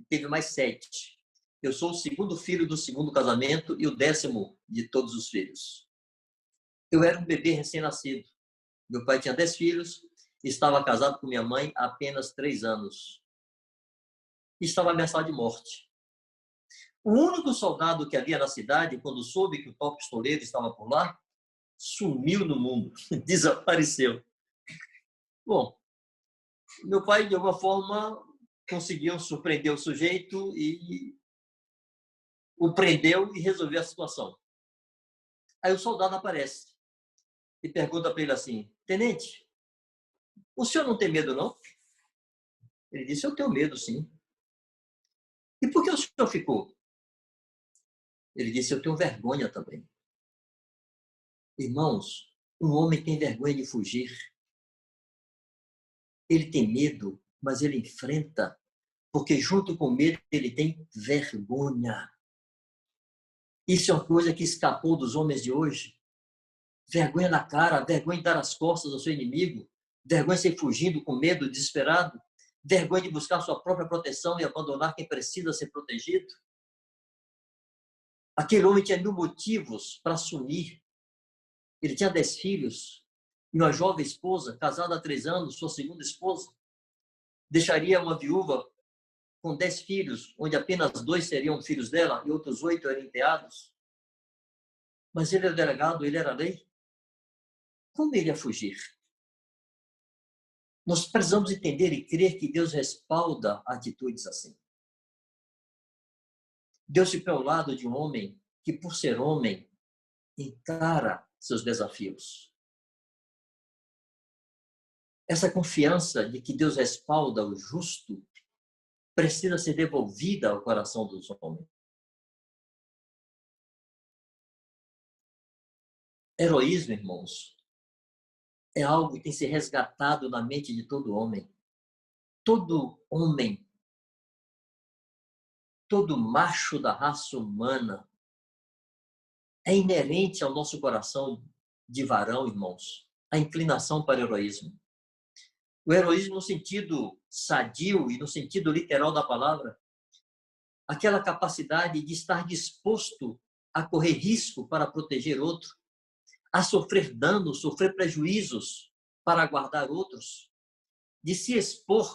e teve mais 7. Eu sou o 2º filho do 2º casamento e o 10º de todos os filhos. Eu era um bebê recém-nascido. Meu pai tinha 10 filhos e estava casado com minha mãe há apenas 3 anos. E estava ameaçado de morte. O único soldado que havia na cidade, quando soube que o tal pistoleiro estava por lá, sumiu no mundo, desapareceu. Bom, meu pai, de alguma forma, conseguiu surpreender o sujeito e o prendeu e resolveu a situação. Aí o soldado aparece e pergunta para ele assim: tenente, o senhor não tem medo, não? Ele disse: eu tenho medo, sim. E por que o senhor ficou? Ele disse: eu tenho vergonha também. Irmãos, um homem tem vergonha de fugir. Ele tem medo, mas ele enfrenta, porque junto com o medo ele tem vergonha. Isso é uma coisa que escapou dos homens de hoje. Vergonha na cara, vergonha de dar as costas ao seu inimigo, vergonha de sair fugindo com medo, desesperado, vergonha de buscar sua própria proteção e abandonar quem precisa ser protegido. Aquele homem tinha 1000 motivos para sumir. Ele tinha 10 filhos e uma jovem esposa, casada há 3 anos, sua segunda esposa. Deixaria uma viúva com 10 filhos, onde apenas 2 seriam filhos dela e outros 8 eram enteados. Mas ele era delegado, ele era lei. Como ele ia fugir? Nós precisamos entender e crer que Deus respalda atitudes assim. Deus fica ao lado de um homem que, por ser homem, encara seus desafios. Essa confiança de que Deus respalda o justo precisa ser devolvida ao coração dos homens. Heroísmo, irmãos, é algo que tem que ser resgatado na mente de todo homem. Todo homem, todo macho da raça humana é inerente ao nosso coração de varão, irmãos, a inclinação para o heroísmo. O heroísmo no sentido sadio e no sentido literal da palavra, aquela capacidade de estar disposto a correr risco para proteger outro, a sofrer danos, sofrer prejuízos para guardar outros, de se expor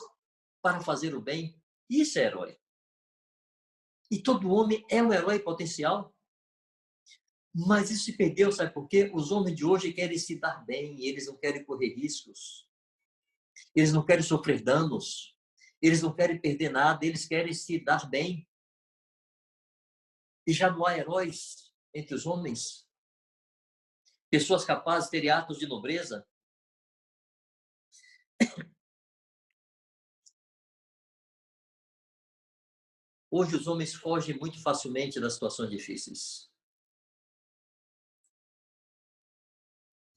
para fazer o bem. Isso é herói. E todo homem é um herói potencial. Mas isso se perdeu, sabe por quê? Os homens de hoje querem se dar bem, eles não querem correr riscos, eles não querem sofrer danos, eles não querem perder nada, eles querem se dar bem. E já não há heróis entre os homens, pessoas capazes de terem atos de nobreza. Hoje os homens fogem muito facilmente das situações difíceis.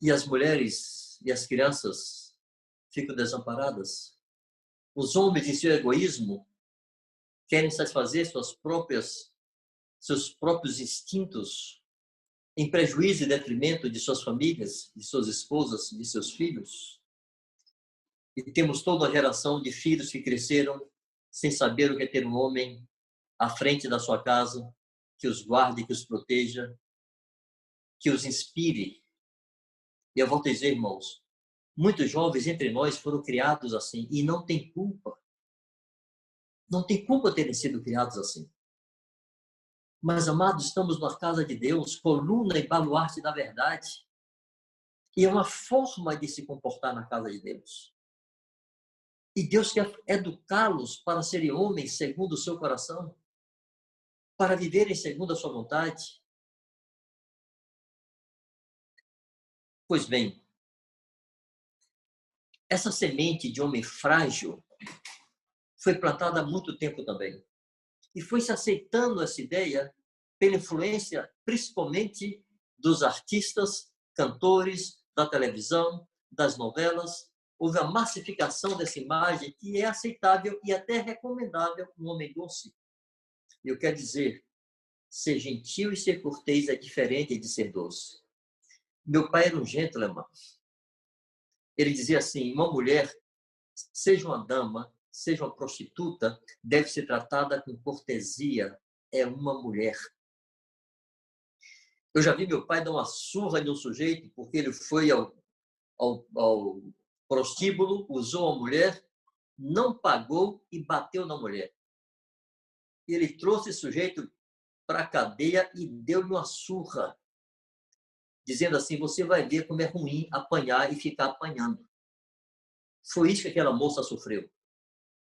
E as mulheres e as crianças ficam desamparadas. Os homens, em seu egoísmo, querem satisfazer seus próprios instintos em prejuízo e detrimento de suas famílias, de suas esposas, de seus filhos. E temos toda uma geração de filhos que cresceram sem saber o que é ter um homem à frente da sua casa, que os guarde, que os proteja, que os inspire. E eu volto a dizer, irmãos, muitos jovens entre nós foram criados assim e não tem culpa. Não tem culpa terem sido criados assim. Mas, amados, estamos na casa de Deus, coluna e baluarte da verdade. E é uma forma de se comportar na casa de Deus. E Deus quer educá-los para serem homens segundo o seu coração, para viverem segundo a sua vontade. Pois bem, essa semente de homem frágil foi plantada há muito tempo também. E foi se aceitando essa ideia pela influência, principalmente, dos artistas, cantores, da televisão, das novelas. Houve a massificação dessa imagem que é aceitável e até recomendável um homem doce. E eu quero dizer, ser gentil e ser cortês é diferente de ser doce. Meu pai era um gentleman. Ele dizia assim, uma mulher, seja uma dama, seja uma prostituta, deve ser tratada com cortesia. É uma mulher. Eu já vi meu pai dar uma surra de um sujeito porque ele foi ao prostíbulo, usou a mulher, não pagou e bateu na mulher. Ele trouxe esse sujeito para a cadeia e deu-lhe uma surra, dizendo assim, você vai ver como é ruim apanhar e ficar apanhando. Foi isso que aquela moça sofreu.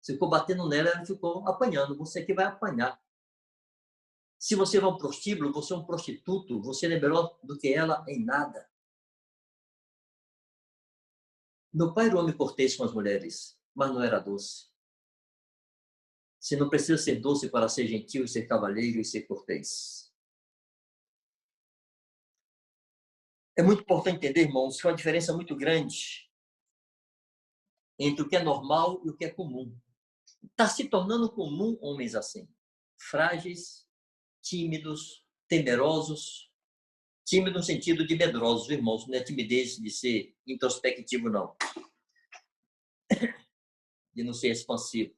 Você ficou batendo nela, ela ficou apanhando. Você que vai apanhar. Se você vai ao prostíbulo, você é um prostituto, você não é melhor do que ela em nada. Meu pai era um homem cortês com as mulheres, mas não era doce. Você não precisa ser doce para ser gentil, ser cavalheiro e ser cortês. É muito importante entender, irmãos, que há uma diferença muito grande entre o que é normal e o que é comum. Está se tornando comum homens assim, frágeis, tímidos, temerosos. Tímido no sentido de medrosos, irmãos, não é timidez de ser introspectivo, não. De não ser expansivo.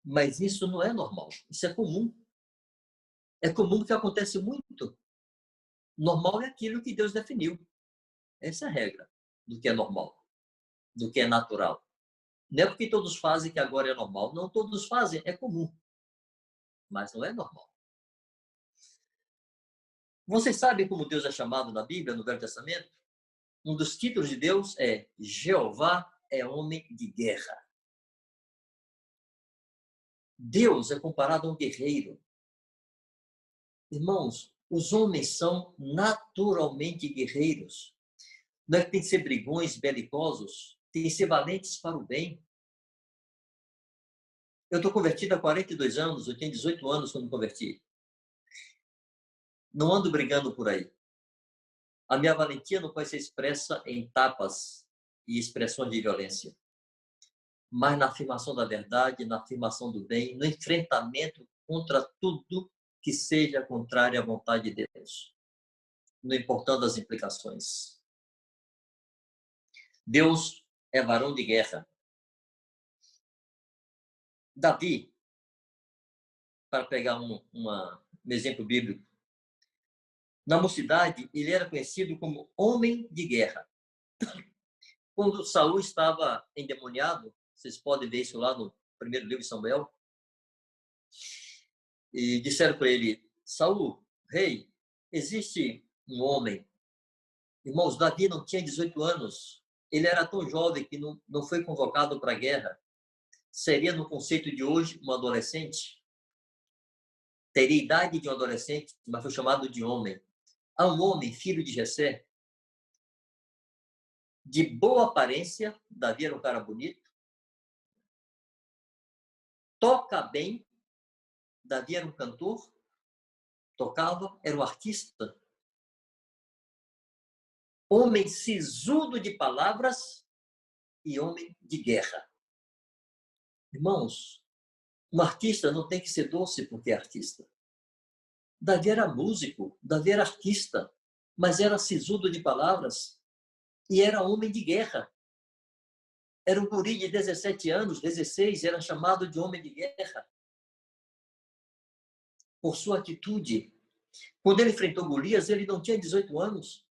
Mas isso não é normal, isso é comum. É comum que acontece muito. Normal é aquilo que Deus definiu. Essa é a regra do que é normal, do que é natural. Não é porque todos fazem que agora é normal. Não, todos fazem, é comum. Mas não é normal. Vocês sabem como Deus é chamado na Bíblia, no Velho Testamento? Um dos títulos de Deus é Jeová é homem de guerra. Deus é comparado a um guerreiro. Irmãos, os homens são naturalmente guerreiros. Não é que tem que ser brigões, belicosos, tem que ser valentes para o bem. Eu estou convertido há 42 anos, eu tinha 18 anos quando me converti. Não ando brigando por aí. A minha valentia não pode ser expressa em tapas e expressões de violência, mas na afirmação da verdade, na afirmação do bem, no enfrentamento contra tudo que seja contrário à vontade de Deus, não importando as implicações. Deus é varão de guerra. Davi, para pegar um exemplo bíblico, na mocidade, ele era conhecido como homem de guerra. Quando Saul estava endemoniado, vocês podem ver isso lá no primeiro livro de Samuel, e disseram para ele, Saul, rei, existe um homem. Irmãos, Davi não tinha 18 anos, ele era tão jovem que não foi convocado para a guerra. Seria, no conceito de hoje, um adolescente. Teria idade de um adolescente, mas foi chamado de homem. Há um homem, filho de Jessé, de boa aparência, Davi era um cara bonito, toca bem, Davi era um cantor, tocava, era um artista, homem sisudo de palavras e homem de guerra. Irmãos, um artista não tem que ser doce porque é artista. Davi era músico, Davi era artista, mas era sisudo de palavras e era homem de guerra. Era um guri de 17 anos, 16, era chamado de homem de guerra. Por sua atitude. Quando ele enfrentou Golias, ele não tinha 18 anos,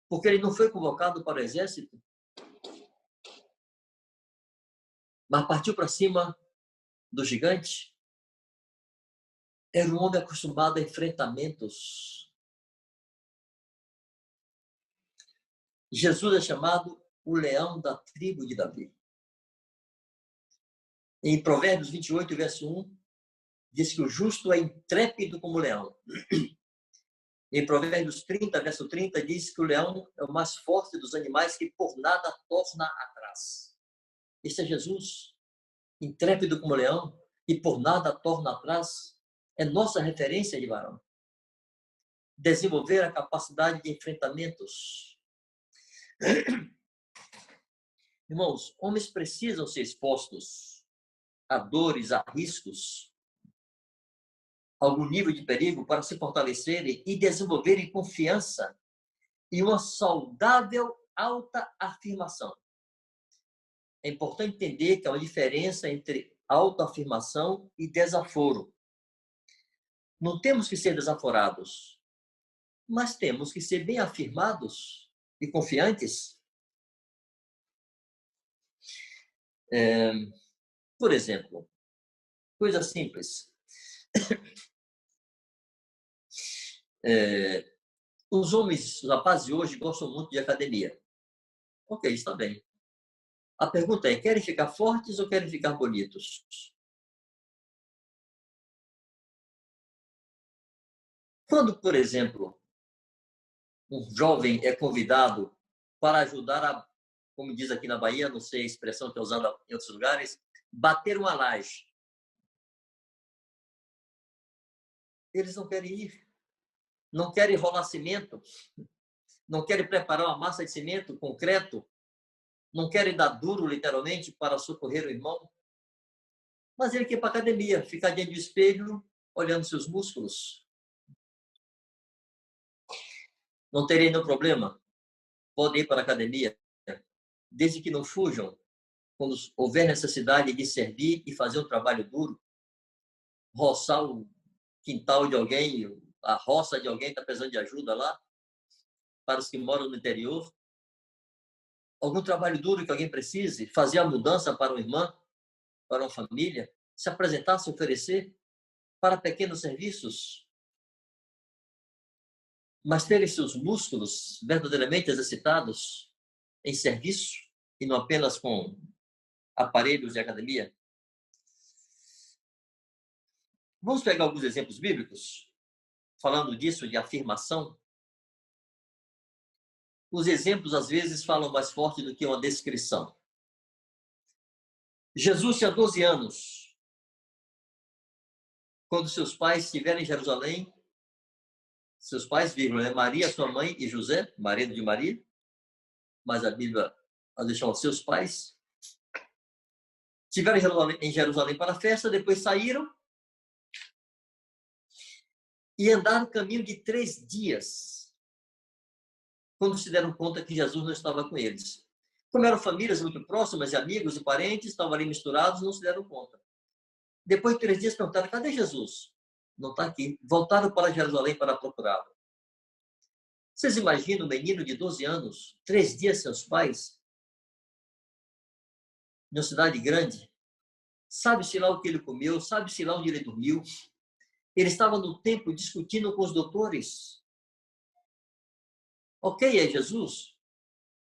porque ele não foi convocado para o exército, mas partiu para cima do gigante. Era um homem acostumado a enfrentamentos. Jesus é chamado o leão da tribo de Davi. Em Provérbios 28, verso 1, diz que o justo é intrépido como o leão. Em Provérbios 30, verso 30, diz que o leão é o mais forte dos animais que por nada torna atrás. Esse é Jesus, intrépido como o leão e por nada torna atrás. É nossa referência de varão. Desenvolver a capacidade de enfrentamentos. Irmãos, homens precisam ser expostos a dores, a riscos, a algum nível de perigo para se fortalecerem e desenvolverem confiança e uma saudável autoafirmação. É importante entender que há uma diferença entre autoafirmação e desaforo. Não temos que ser desaforados, mas temos que ser bem afirmados e confiantes. Por exemplo, coisa simples. Os homens, os rapazes de hoje gostam muito de academia. Ok, está bem. A pergunta é, querem ficar fortes ou querem ficar bonitos? Quando, por exemplo, um jovem é convidado para ajudar a, como diz aqui na Bahia, não sei a expressão que é usada em outros lugares, bater uma laje. Eles não querem ir, não querem rolar cimento, não querem preparar uma massa de cimento, concreto, não querem dar duro, literalmente, para socorrer o irmão. Mas ele quer ir para a academia, ficar diante do espelho, olhando seus músculos. Não teria nenhum problema. Podem ir para a academia, desde que não fujam quando houver necessidade de servir e fazer um trabalho duro, roçar o quintal de alguém, a roça de alguém está precisando de ajuda lá, para os que moram no interior, algum trabalho duro que alguém precise, fazer a mudança para uma irmã, para uma família, se apresentar, se oferecer para pequenos serviços, mas terem seus músculos verdadeiramente exercitados em serviço e não apenas com aparelhos de academia. Vamos pegar alguns exemplos bíblicos, falando disso, de afirmação. Os exemplos, às vezes, falam mais forte do que uma descrição. Jesus tinha 12 anos, quando seus pais estiveram em Jerusalém, seus pais, vírgula, né? Maria, sua mãe, e José, marido de Maria, mas a Bíblia a deixou seus pais, estiveram em Jerusalém para a festa, depois saíram e andaram caminho de 3 dias, quando se deram conta que Jesus não estava com eles. Como eram famílias muito próximas, e amigos e parentes, estavam ali misturados, não se deram conta. Depois de 3 dias, perguntaram, cadê Jesus? Não está aqui. Voltaram para Jerusalém para procurá-lo. Vocês imaginam um menino de 12 anos, 3 dias sem seus pais, em uma cidade grande? Sabe-se lá o que ele comeu, sabe-se lá onde ele dormiu. Ele estava no templo discutindo com os doutores. Ok, é Jesus,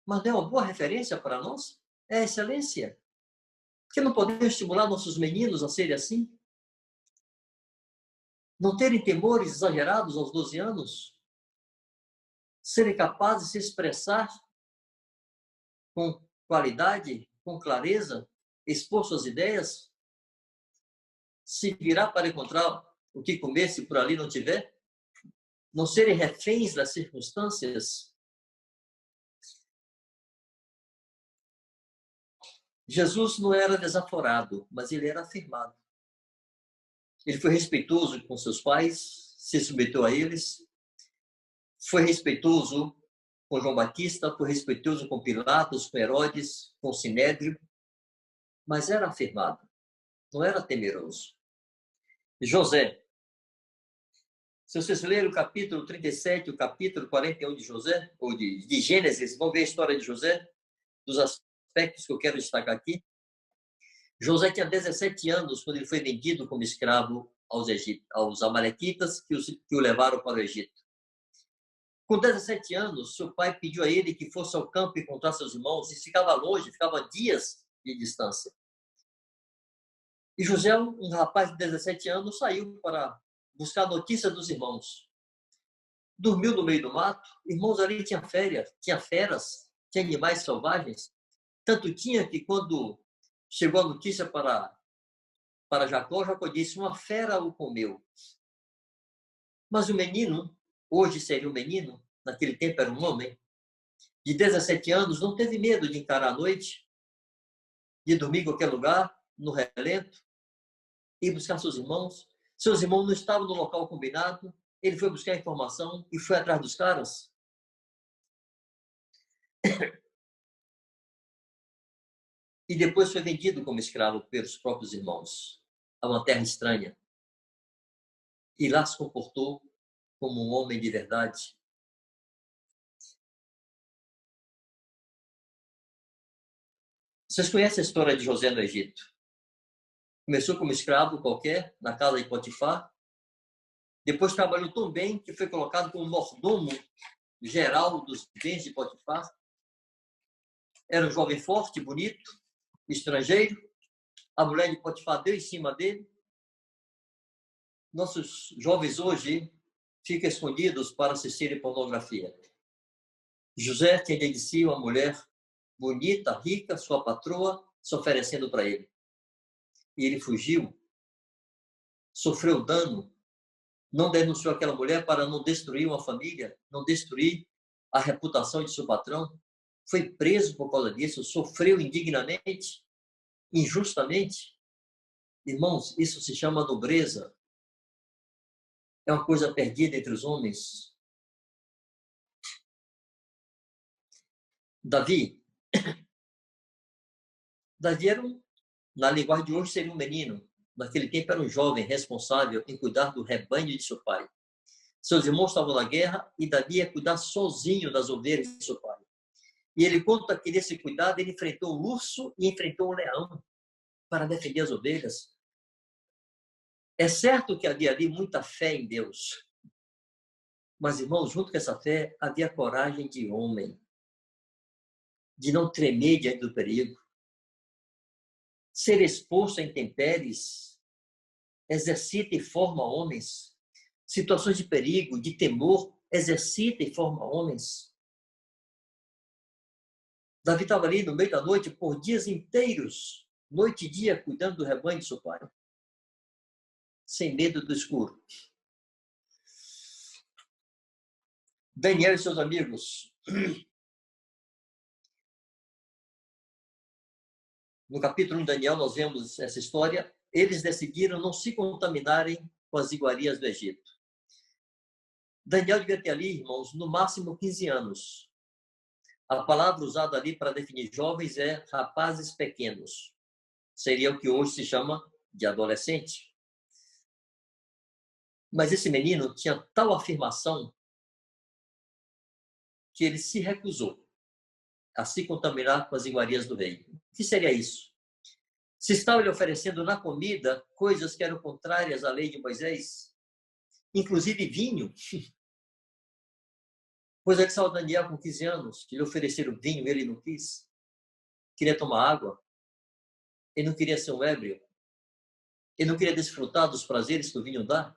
mas não é uma boa referência para nós? É excelência. Por que não podemos estimular nossos meninos a serem assim? Não terem temores exagerados aos 12 anos? Serem capazes de se expressar com qualidade, com clareza, expor suas ideias? Se virar para encontrar o que comer se por ali não tiver? Não serem reféns das circunstâncias? Jesus não era desaforado, mas ele era afirmado. Ele foi respeitoso com seus pais, se submeteu a eles, foi respeitoso com João Batista, foi respeitoso com Pilatos, com Herodes, com Sinédrio, mas era afirmado, não era temeroso. José, se vocês lerem o capítulo 37, o capítulo 41 de José, ou de Gênesis, vão ver a história de José, dos aspectos que eu quero destacar aqui. José tinha 17 anos quando ele foi vendido como escravo aos amalequitas que o levaram para o Egito. Com 17 anos, seu pai pediu a ele que fosse ao campo encontrar seus irmãos e ficava longe, ficava dias de distância. E José, um rapaz de 17 anos, saiu para buscar notícia dos irmãos. Dormiu no meio do mato, irmãos ali tinha feras, tinha animais selvagens. Tanto tinha que quando chegou a notícia para Jacó, Jacó disse, uma fera o comeu. Mas o menino, hoje seria um menino, naquele tempo era um homem, de 17 anos, não teve medo de encarar a noite, de dormir em qualquer lugar, no relento, ir buscar seus irmãos. Seus irmãos não estavam no local combinado, ele foi buscar informação e foi atrás dos caras. E depois foi vendido como escravo pelos próprios irmãos a uma terra estranha. E lá se comportou como um homem de verdade. Vocês conhecem a história de José no Egito? Começou como escravo qualquer, na casa de Potifar. Depois trabalhou tão bem que foi colocado como mordomo geral dos bens de Potifar. Era um jovem forte, bonito, estrangeiro. A mulher de Potifar deu em cima dele. Nossos jovens hoje ficam escondidos para assistirem pornografia. José tinha de si uma mulher bonita, rica, sua patroa, se oferecendo para ele. E ele fugiu, sofreu dano, não denunciou aquela mulher para não destruir uma família, não destruir a reputação de seu patrão. Foi preso por causa disso, sofreu indignamente, injustamente. Irmãos, isso se chama nobreza. É uma coisa perdida entre os homens. Davi era na linguagem de hoje seria um menino. Naquele tempo era um jovem responsável em cuidar do rebanho de seu pai. Seus irmãos estavam na guerra e Davi ia cuidar sozinho das ovelhas de seu pai. E ele conta que nesse cuidado ele enfrentou o urso e enfrentou o leão para defender as ovelhas. É certo que havia ali muita fé em Deus. Mas, irmãos, junto com essa fé, havia coragem de homem, de não tremer diante do perigo. Ser exposto a intempéries exercita e forma homens. Situações de perigo, de temor, exercita e forma homens. Davi estava ali no meio da noite por dias inteiros, noite e dia, cuidando do rebanho de seu pai, sem medo do escuro. Daniel e seus amigos. No capítulo 1 de Daniel, nós vemos essa história. Eles decidiram não se contaminarem com as iguarias do Egito. Daniel devia ter ali, irmãos, no máximo 15 anos. A palavra usada ali para definir jovens é rapazes pequenos. Seria o que hoje se chama de adolescente. Mas esse menino tinha tal afirmação que ele se recusou a se contaminar com as iguarias do rei. O que seria isso? Se estava lhe oferecendo na comida coisas que eram contrárias à lei de Moisés, inclusive vinho. Pois é que saiu Daniel com 15 anos, que lhe ofereceram vinho, ele não quis. Queria tomar água. Ele não queria ser um ébrio. Ele não queria desfrutar dos prazeres que o vinho dá.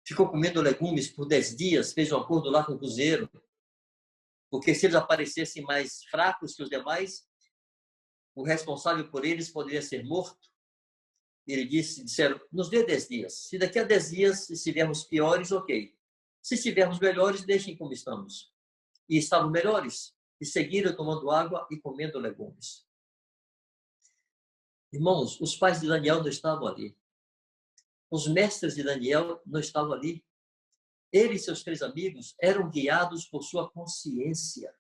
Ficou comendo legumes por 10 dias, fez um acordo lá com o cozinheiro, porque se eles aparecessem mais fracos que os demais, o responsável por eles poderia ser morto. Disseram, nos dê 10 dias. Se daqui a 10 dias estivermos piores, ok. Se estivermos melhores, deixem como estamos. E estavam melhores, e seguiram tomando água e comendo legumes. Irmãos, os pais de Daniel não estavam ali. Os mestres de Daniel não estavam ali. Ele e seus 3 amigos eram guiados por sua consciência.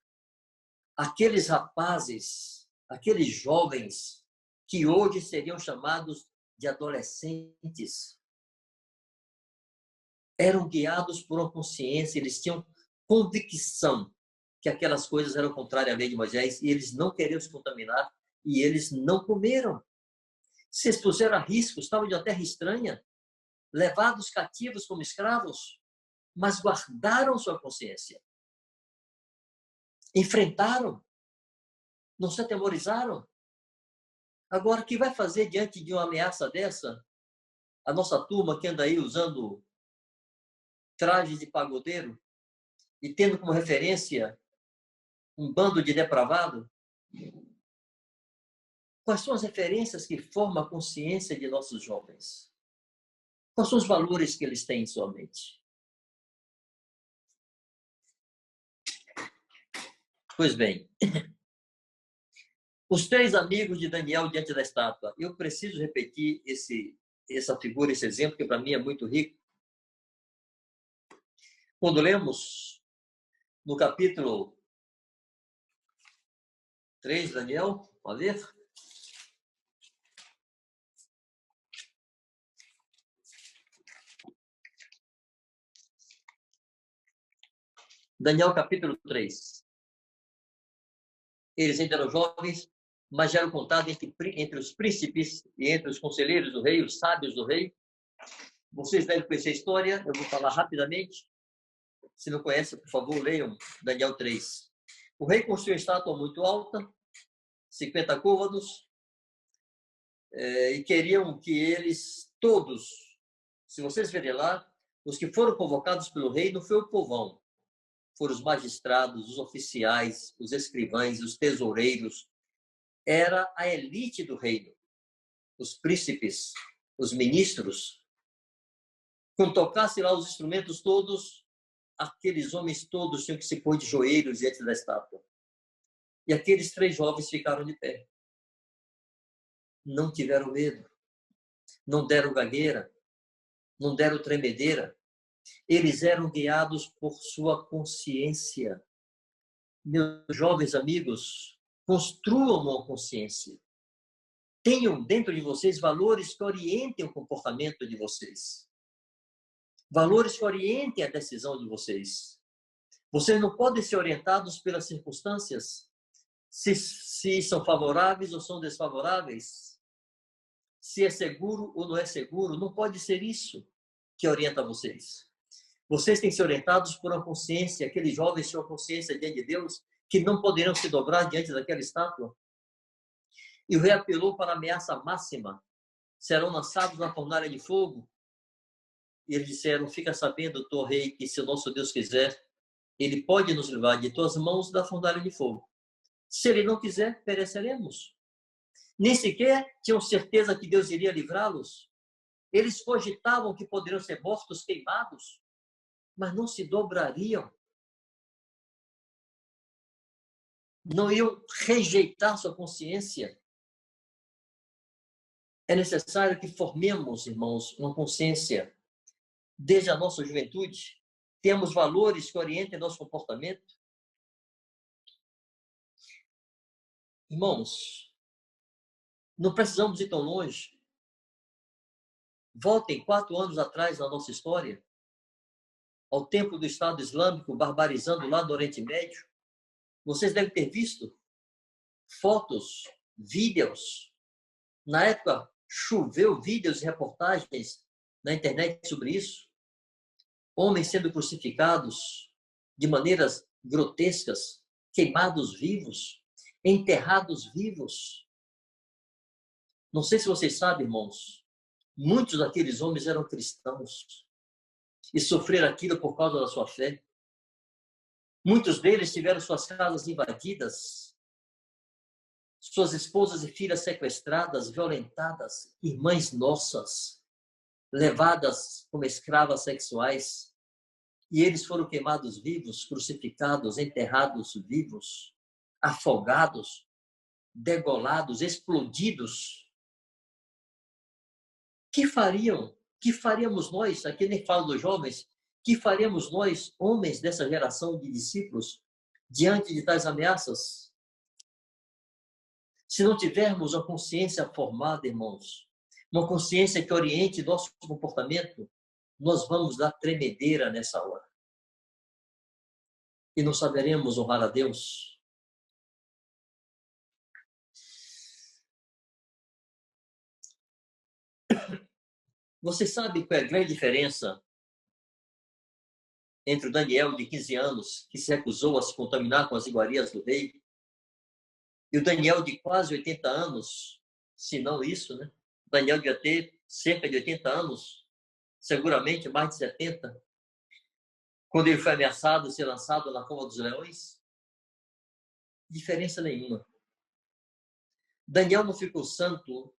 Aqueles rapazes, aqueles jovens que hoje seriam chamados de adolescentes, eram guiados por uma consciência, eles tinham convicção que aquelas coisas eram contrárias à lei de Moisés e eles não queriam se contaminar e eles não comeram. Se expuseram a risco, estavam de uma terra estranha, levados cativos como escravos, mas guardaram sua consciência. Enfrentaram, não se atemorizaram. Agora, o que vai fazer diante de uma ameaça dessa? A nossa turma que anda aí usando trajes de pagodeiro e tendo como referência um bando de depravado? Quais são as referências que formam a consciência de nossos jovens? Quais são os valores que eles têm em sua mente? Pois bem, os 3 amigos de Daniel diante da estátua. Eu preciso repetir essa figura, esse exemplo, que para mim é muito rico. Quando lemos no capítulo 3 de Daniel, pode ver? Daniel capítulo 3. Eles ainda eram jovens, mas já eram contados entre os príncipes e entre os conselheiros do rei, os sábios do rei. Vocês devem conhecer a história, eu vou falar rapidamente. Se não conhecem, por favor, leiam Daniel 3. O rei construiu uma estátua muito alta, 50 côvados, e queriam que eles todos, se vocês verem lá, os que foram convocados pelo rei não foi o povão, foram os magistrados, os oficiais, os escrivães, os tesoureiros, era a elite do reino, os príncipes, os ministros. Quando tocasse lá os instrumentos todos, aqueles homens todos tinham que se pôr de joelhos diante da estátua. E aqueles 3 jovens ficaram de pé. Não tiveram medo, não deram gagueira, não deram tremedeira. Eles eram guiados por sua consciência. Meus jovens amigos, construam uma consciência. Tenham dentro de vocês valores que orientem o comportamento de vocês. Valores que orientem a decisão de vocês. Vocês não podem ser orientados pelas circunstâncias, se são favoráveis ou são desfavoráveis, se é seguro ou não é seguro. Não pode ser isso que orienta vocês. Vocês têm que ser orientados por uma consciência. Aqueles jovens tinham consciência diante de Deus que não poderiam se dobrar diante daquela estátua. E o rei apelou para a ameaça máxima. Serão lançados na fornalha de fogo. E eles disseram, fica sabendo, tu, rei, que se o nosso Deus quiser, ele pode nos livrar de tuas mãos da fornalha de fogo. Se ele não quiser, pereceremos. Nem sequer tinham certeza que Deus iria livrá-los. Eles cogitavam que poderiam ser mortos, queimados, mas não se dobrariam. Não iam rejeitar sua consciência. É necessário que formemos, irmãos, uma consciência desde a nossa juventude. Temos valores que orientem nosso comportamento. Irmãos, não precisamos ir tão longe. Voltem 4 anos atrás na nossa história, ao tempo do Estado Islâmico barbarizando lá no Oriente Médio. Vocês devem ter visto fotos, vídeos. Na época, choveu vídeos e reportagens na internet sobre isso. Homens sendo crucificados de maneiras grotescas, queimados vivos, enterrados vivos. Não sei se vocês sabem, irmãos, muitos daqueles homens eram cristãos e sofreram aquilo por causa da sua fé. Muitos deles tiveram suas casas invadidas, suas esposas e filhas sequestradas, violentadas, irmãs nossas, levadas como escravas sexuais, e eles foram queimados vivos, crucificados, enterrados vivos, afogados, degolados, explodidos. Que fariam? Que faríamos nós? Aqui nem falo dos jovens. Que faríamos nós, homens dessa geração de discípulos, diante de tais ameaças? Se não tivermos a consciência formada, irmãos, uma consciência que oriente nosso comportamento, nós vamos dar tremedeira nessa hora. E não saberemos honrar a Deus. Você sabe qual é a grande diferença entre o Daniel de 15 anos, que se recusou a se contaminar com as iguarias do rei, e o Daniel de quase 80 anos, se não isso, né? O Daniel devia ter cerca de 80 anos, seguramente mais de 70, quando ele foi ameaçado de ser lançado na cova dos leões? Diferença nenhuma. Daniel não ficou santo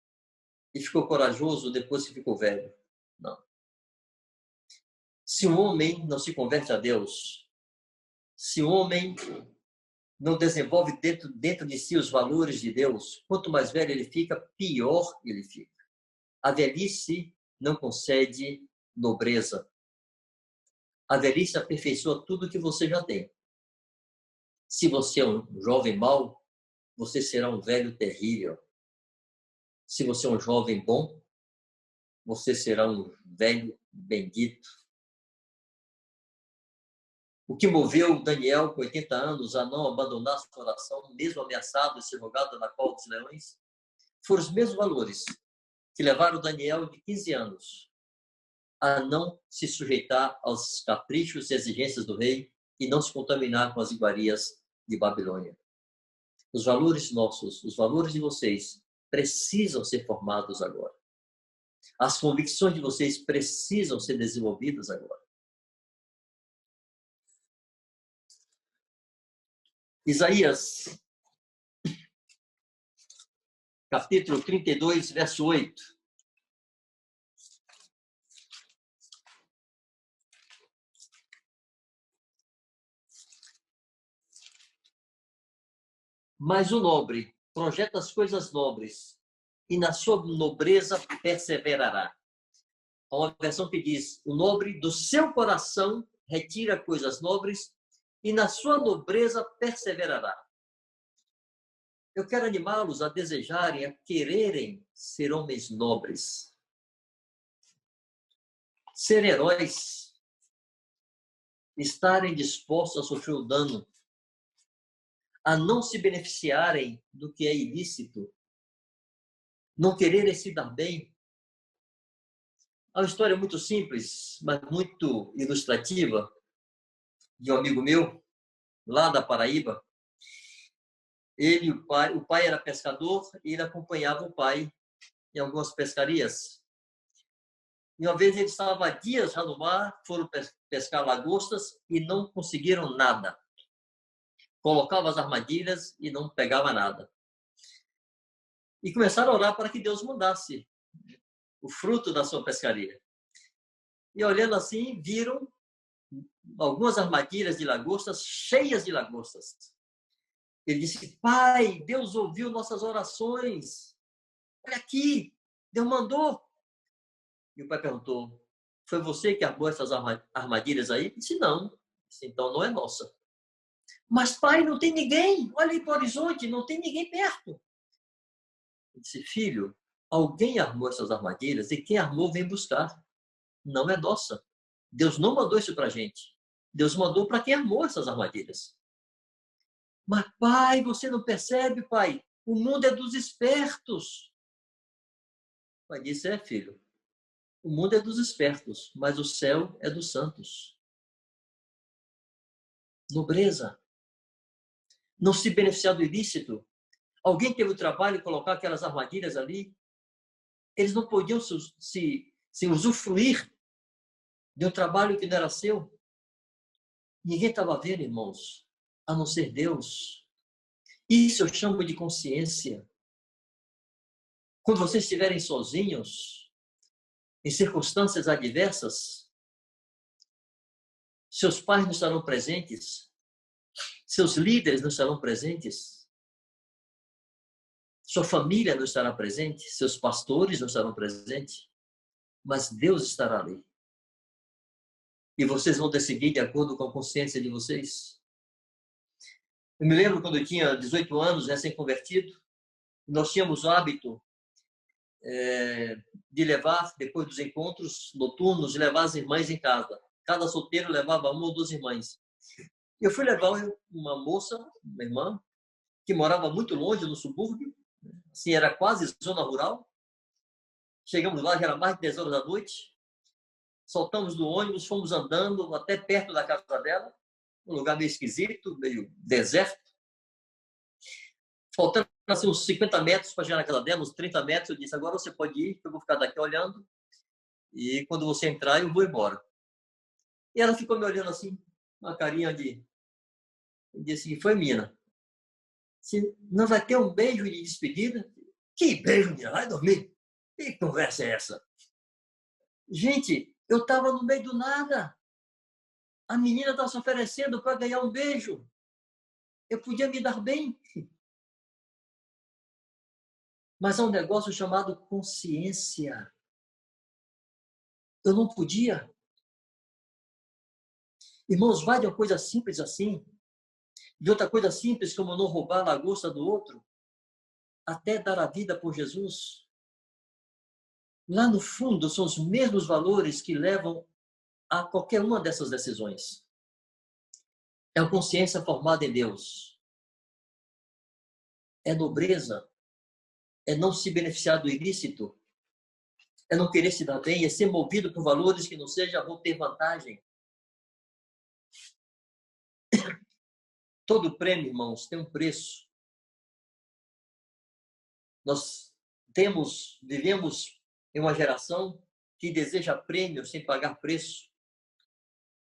e ficou corajoso depois que ficou velho. Não. Se um homem não se converte a Deus, se um homem não desenvolve dentro de si os valores de Deus, quanto mais velho ele fica, pior ele fica. A velhice não concede nobreza. A velhice aperfeiçoa tudo que você já tem. Se você é um jovem mau, você será um velho terrível. Se você é um jovem bom, você será um velho bendito. O que moveu Daniel, com 80 anos, a não abandonar sua oração, mesmo ameaçado de ser jogado na cova dos leões, foram os mesmos valores que levaram Daniel, de 15 anos, a não se sujeitar aos caprichos e exigências do rei e não se contaminar com as iguarias de Babilônia. Os valores nossos, os valores de vocês, precisam ser formados agora. As convicções de vocês precisam ser desenvolvidas agora. Isaías, capítulo 32, verso 8. Mas o nobre projeta as coisas nobres e na sua nobreza perseverará. Há uma versão que diz, o nobre do seu coração retira coisas nobres e na sua nobreza perseverará. Eu quero animá-los a desejarem, a quererem ser homens nobres. Ser heróis. Estarem dispostos a sofrer o dano. A não se beneficiarem do que é ilícito. Não quererem se dar bem. Há uma história muito simples, mas muito ilustrativa, de um amigo meu, lá da Paraíba. Ele, o pai era pescador e ele acompanhava o pai em algumas pescarias. E uma vez ele estava há dias já no mar, foram pescar lagostas e não conseguiram nada. Colocava as armadilhas e não pegava nada. E começaram a orar para que Deus mandasse o fruto da sua pescaria. E olhando assim, viram algumas armadilhas de lagostas, cheias de lagostas. Ele disse, pai, Deus ouviu nossas orações. Olha aqui, Deus mandou. E o pai perguntou, foi você que armou essas armadilhas aí? Ele disse, não. Disse, então não é nossa. Mas pai, não tem ninguém. Olha aí para o horizonte, não tem ninguém perto. Ele disse, filho, alguém armou essas armadilhas e quem armou vem buscar. Não é nossa. Deus não mandou isso para a gente. Deus mandou para quem armou essas armadilhas. Mas, pai, você não percebe, pai? O mundo é dos espertos. O pai disse, filho, o mundo é dos espertos, mas o céu é dos santos. Nobreza. Não se beneficiar do ilícito. Alguém teve o trabalho de colocar aquelas armadilhas ali. Eles não podiam se usufruir de um trabalho que não era seu. Ninguém estava vendo, irmãos, a não ser Deus. Isso eu chamo de consciência. Quando vocês estiverem sozinhos, em circunstâncias adversas, seus pais não estarão presentes, seus líderes não estarão presentes, sua família não estará presente, seus pastores não estarão presentes, mas Deus estará ali. E vocês vão decidir de acordo com a consciência de vocês. Eu me lembro quando eu tinha 18 anos, recém-convertido, nós tínhamos o hábito de levar, depois dos encontros noturnos, levar as irmãs em casa. Cada solteiro levava uma ou duas irmãs. Eu fui levar uma moça, uma irmã, que morava muito longe, no subúrbio, assim, era quase zona rural. Chegamos lá, já era mais de 10 horas da noite. Soltamos do ônibus, fomos andando até perto da casa dela, um lugar meio esquisito, meio deserto. Faltando assim, uns 50 metros para chegar na casa dela, uns 30 metros, eu disse, agora você pode ir, eu vou ficar daqui olhando, e quando você entrar, eu vou embora. E ela ficou me olhando assim, uma carinha de... Eu disse, foi mina. Se não vai ter um beijo de despedida? Que beijo, mina? Vai dormir. Que conversa é essa? Gente, eu estava no meio do nada. A menina estava se oferecendo para ganhar um beijo. Eu podia me dar bem. Mas há um negócio chamado consciência. Eu não podia. Irmãos, vai de uma coisa simples assim, de outra coisa simples como não roubar a lagosta do outro, até dar a vida por Jesus. Lá no fundo, são os mesmos valores que levam a qualquer uma dessas decisões. É a consciência formada em Deus. É nobreza. É não se beneficiar do ilícito. É não querer se dar bem. É ser movido por valores que não seja vou ter vantagem. Todo prêmio, irmãos, tem um preço. Nós vivemos em uma geração que deseja prêmio sem pagar preço.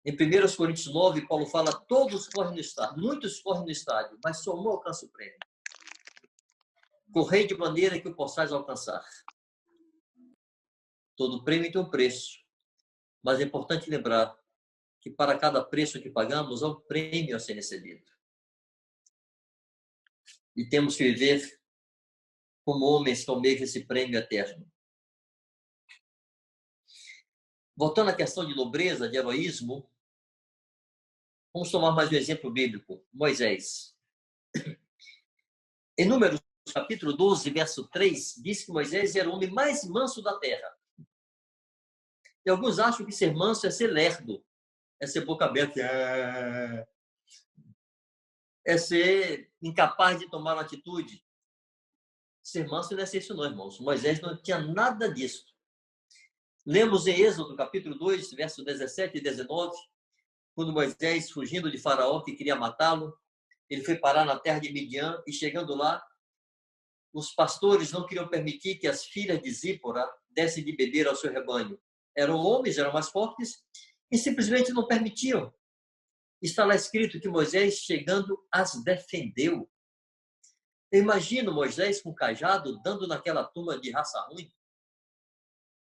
Em 1 Coríntios 9, Paulo fala: todos correm no estádio, muitos correm no estádio, mas só um alcança o prêmio. Correi de maneira que o possais alcançar. Todo prêmio tem um preço, mas é importante lembrar que para cada preço que pagamos, há um prêmio a ser recebido. E temos que viver como homens que almejam esse prêmio eterno. Voltando à questão de nobreza, de heroísmo, vamos tomar mais um exemplo bíblico. Moisés. Em Números, capítulo 12, verso 3, diz que Moisés era o homem mais manso da terra. E alguns acham que ser manso é ser lerdo, é ser boca aberta, é ser incapaz de tomar uma atitude. Ser manso não é ser isso não, irmãos. Moisés não tinha nada disso. Lemos em Êxodo, capítulo 2, verso 17 e 19, quando Moisés, fugindo de Faraó, que queria matá-lo, ele foi parar na terra de Midian e, chegando lá, os pastores não queriam permitir que as filhas de Zípora dessem de beber ao seu rebanho. Eram homens, eram mais fortes, e simplesmente não permitiam. Está lá escrito que Moisés, chegando, as defendeu. Eu imagino Moisés com cajado, dando naquela turma de raça ruim.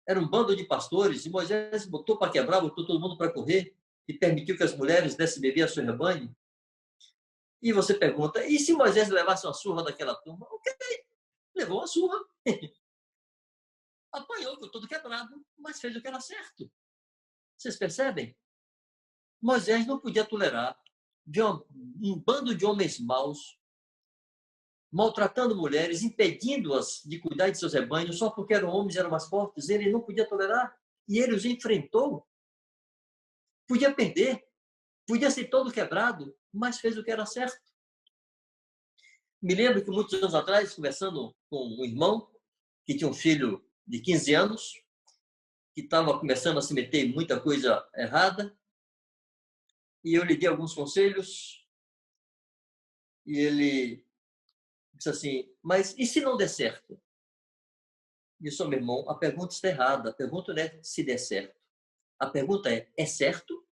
Era um bando de pastores, e Moisés botou para quebrar, botou todo mundo para correr, e permitiu que as mulheres dessem beber ao seu rebanho. E você pergunta, e se Moisés levasse uma surra daquela turma? Ok, levou uma surra. Apanhou, ficou todo quebrado, mas fez o que era certo. Vocês percebem? Moisés não podia tolerar ver um bando de homens maus maltratando mulheres, impedindo-as de cuidar de seus rebanhos só porque eram homens e eram mais fortes. Ele não podia tolerar. E ele os enfrentou. Podia perder, podia ser todo quebrado, mas fez o que era certo. Me lembro que muitos anos atrás, conversando com um irmão que tinha um filho de 15 anos, que estava começando a se meter em muita coisa errada, e eu lhe dei alguns conselhos, e ele disse assim, mas e se não der certo? Eu disse, meu irmão, a pergunta está errada. A pergunta não é se der certo. A pergunta é certo?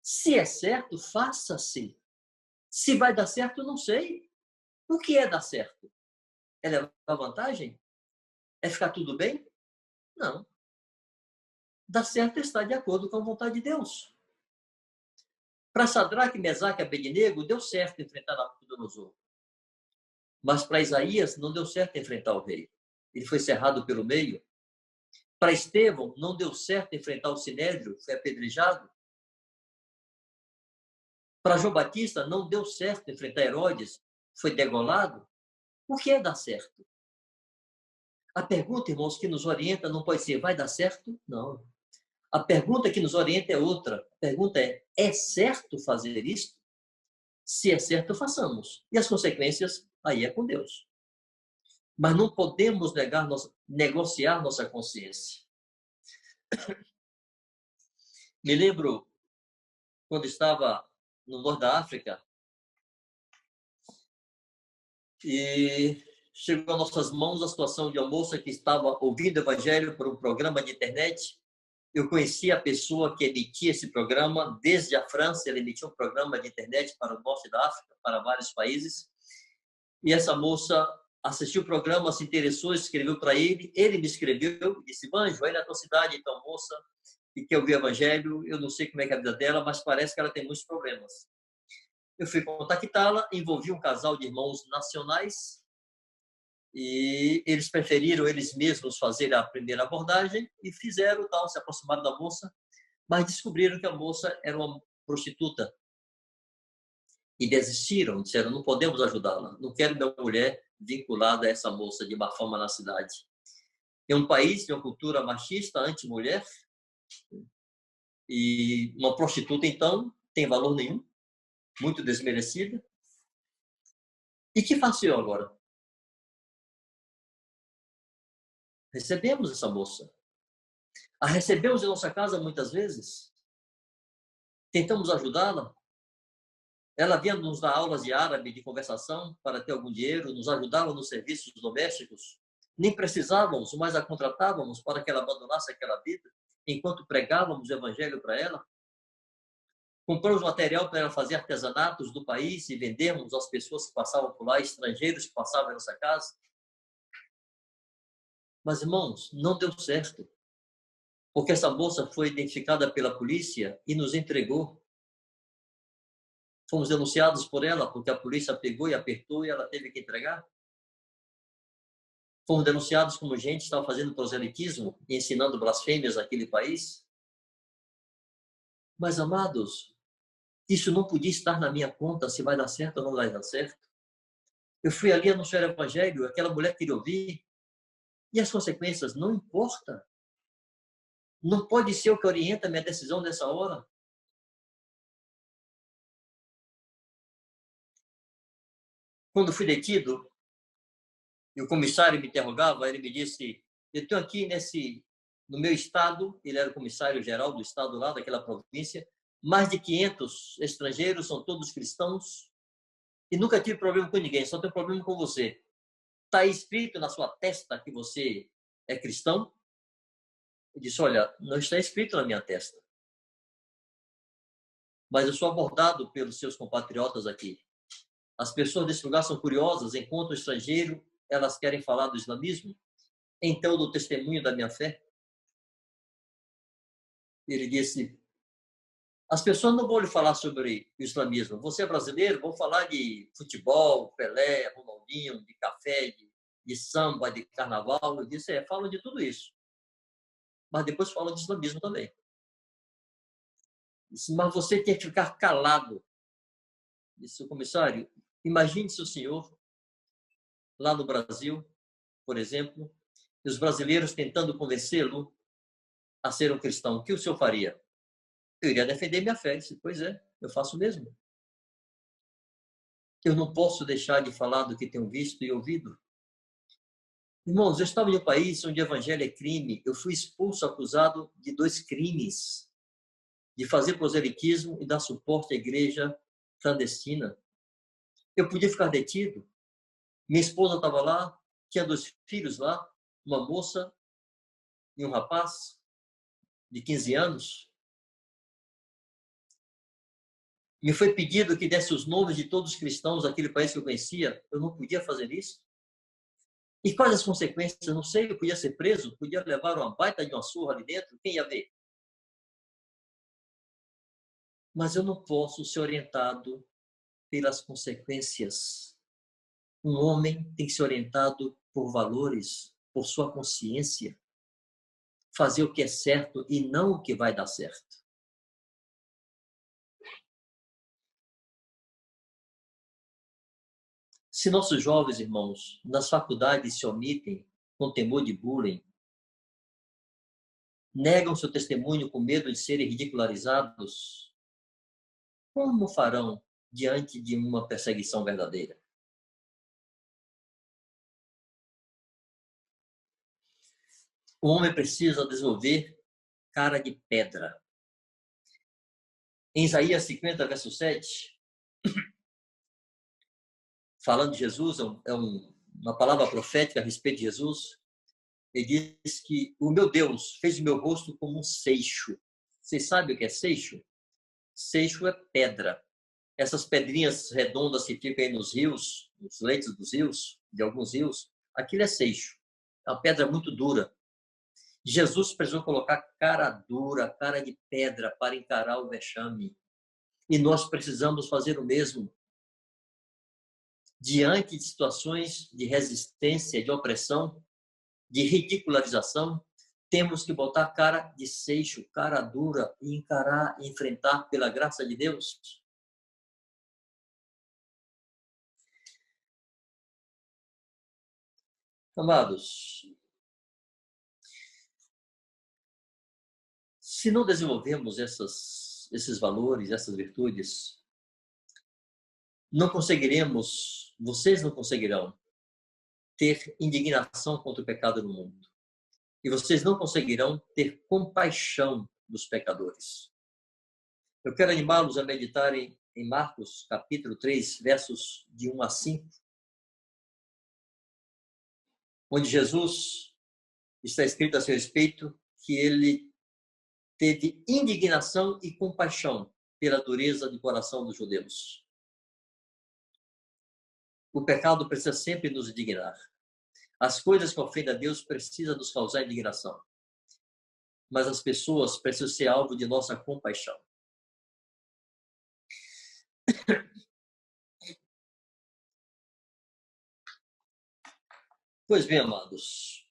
Se é certo, faça-se. Se vai dar certo, não sei. O que é dar certo? É levar vantagem? É ficar tudo bem? Não. Dar certo é estar de acordo com a vontade de Deus. Para Sadraque, Mesaque e Abednego, deu certo enfrentar Nabucodonosor. Mas para Isaías, não deu certo enfrentar o rei. Ele foi cerrado pelo meio. Para Estevão, não deu certo enfrentar o Sinédrio, foi apedrejado. Para João Batista, não deu certo enfrentar Herodes, foi degolado. O que é dar certo? A pergunta, irmãos, que nos orienta não pode ser, vai dar certo? Não. A pergunta que nos orienta é outra. A pergunta é certo fazer isso? Se é certo, façamos. E as consequências, aí é com Deus. Mas não podemos negociar nossa consciência. Me lembro, quando estava no norte da África, e chegou às nossas mãos a situação de uma moça que estava ouvindo o evangelho por um programa de internet. Eu conheci a pessoa que emitia esse programa desde a França. Ele emitia um programa de internet para o norte da África, para vários países. E essa moça assistiu o programa, se interessou, escreveu para ele. Ele me escreveu e disse, Vanjo, vai na tua cidade, então, moça, e quer ouvir o evangelho. Eu não sei como é que é a vida dela, mas parece que ela tem muitos problemas. Eu fui contactá-la, envolvi um casal de irmãos nacionais e eles preferiram eles mesmos fazer a primeira abordagem e fizeram tal, se aproximaram da moça, mas descobriram que a moça era uma prostituta e desistiram, disseram, não podemos ajudá-la, não quero minha mulher vinculada a essa moça de má fama na cidade. É um país de uma cultura machista, anti-mulher, e uma prostituta, então, tem valor nenhum, muito desmerecida. E que faço eu agora? Recebemos essa moça. A recebemos em nossa casa muitas vezes. Tentamos ajudá-la. Ela vinha nos dar aulas de árabe, de conversação, para ter algum dinheiro, nos ajudava nos serviços domésticos. Nem precisávamos, mas a contratávamos para que ela abandonasse aquela vida, enquanto pregávamos o evangelho para ela. Compramos material para ela fazer artesanatos do país e vendermos às pessoas que passavam por lá, estrangeiros que passavam em nossa casa. Mas, irmãos, não deu certo, porque essa moça foi identificada pela polícia e nos entregou. Fomos denunciados por ela, porque a polícia pegou e apertou e ela teve que entregar. Fomos denunciados como gente que estava fazendo proselitismo e ensinando blasfêmias naquele país. Mas, amados, isso não podia estar na minha conta se vai dar certo ou não vai dar certo. Eu fui ali anunciar o evangelho, aquela mulher queria ouvir, e as consequências não importam. Não pode ser o que orienta a minha decisão nessa hora. Quando fui detido, e o comissário me interrogava, ele me disse, eu estou aqui no meu estado, ele era o comissário geral do estado lá, daquela província, mais de 500 estrangeiros, são todos cristãos, e nunca tive problema com ninguém, só tenho problema com você. Está escrito na sua testa que você é cristão? Eu disse, olha, não está escrito na minha testa. Mas eu sou abordado pelos seus compatriotas aqui. As pessoas desse lugar são curiosas, enquanto estrangeiro, elas querem falar do islamismo, então do testemunho da minha fé. Ele disse, as pessoas não vão lhe falar sobre o islamismo. Você é brasileiro, vão falar de futebol, Pelé, Ronaldinho, de café, de samba, de carnaval. Eu disse, falam de tudo isso. Mas depois falam de islamismo também. Disse, mas você tem que ficar calado. Disse o comissário, imagine se o senhor, lá no Brasil, por exemplo, e os brasileiros tentando convencê-lo a ser um cristão, o que o senhor faria? Eu iria defender minha fé. Disse, pois é, eu faço o mesmo. Eu não posso deixar de falar do que tenho visto e ouvido. Irmãos, eu estava em um país onde o evangelho é crime. Eu fui expulso, acusado de 2 crimes. De fazer proselitismo e dar suporte à igreja clandestina. Eu podia ficar detido. Minha esposa estava lá, tinha 2 filhos lá, uma moça e um rapaz de 15 anos. Me foi pedido que desse os nomes de todos os cristãos daquele país que eu conhecia. Eu não podia fazer isso. E quais as consequências? Eu não sei, eu podia ser preso, podia levar uma baita de uma surra ali dentro, quem ia ver? Mas eu não posso ser orientado pelas consequências. Um homem tem que ser orientado por valores, por sua consciência, fazer o que é certo e não o que vai dar certo. Se nossos jovens irmãos nas faculdades se omitem com temor de bullying, negam seu testemunho com medo de serem ridicularizados, como farão diante de uma perseguição verdadeira? O homem precisa desenvolver cara de pedra. Em Isaías 50, verso 7, falando de Jesus, uma palavra profética a respeito de Jesus, ele diz que o meu Deus fez o meu rosto como um seixo. Vocês sabem o que é seixo? Seixo é pedra. Essas pedrinhas redondas que ficam aí nos rios, nos leitos dos rios, de alguns rios, aquilo é seixo. É uma pedra muito dura. Jesus precisou colocar cara dura, cara de pedra para encarar o vexame. E nós precisamos fazer o mesmo. Diante de situações de resistência, de opressão, de ridicularização, temos que botar cara de seixo, cara dura e encarar e enfrentar pela graça de Deus. Amados, se não desenvolvermos esses valores, essas virtudes, não conseguiremos, vocês não conseguirão ter indignação contra o pecado no mundo. E vocês não conseguirão ter compaixão dos pecadores. Eu quero animá-los a meditarem em Marcos, capítulo 3, versos de 1 a 5, onde Jesus está escrito a seu respeito que ele teve indignação e compaixão pela dureza do coração dos judeus. O pecado precisa sempre nos indignar. As coisas que ofendem a Deus precisam nos causar indignação. Mas as pessoas precisam ser alvo de nossa compaixão. Pois bem, amados,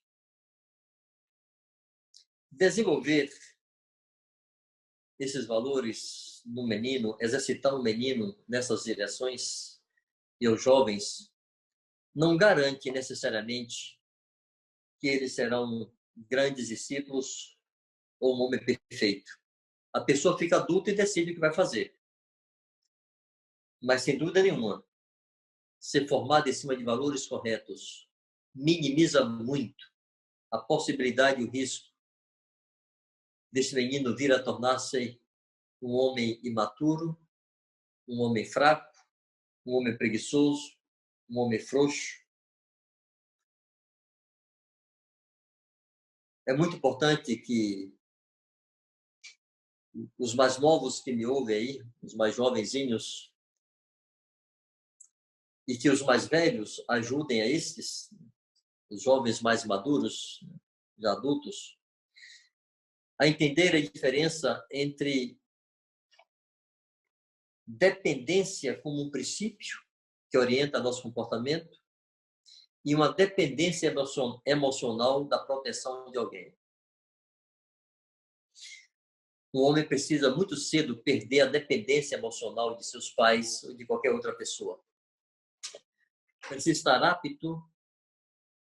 desenvolver esses valores no menino, exercitar o menino nessas direções e os jovens, não garante necessariamente que eles serão grandes discípulos ou um homem perfeito. A pessoa fica adulta e decide o que vai fazer. Mas, sem dúvida nenhuma, ser formado em cima de valores corretos minimiza muito a possibilidade e o risco desse menino vir a tornar-se um homem imaturo, um homem fraco, um homem preguiçoso, um homem frouxo. É muito importante que os mais novos que me ouvem aí, os mais jovenzinhos, e que os mais velhos ajudem a estes, os jovens mais maduros, já adultos, a entender a diferença entre dependência como um princípio que orienta nosso comportamento e uma dependência emocional da proteção de alguém. O homem precisa muito cedo perder a dependência emocional de seus pais ou de qualquer outra pessoa. Precisa estar apto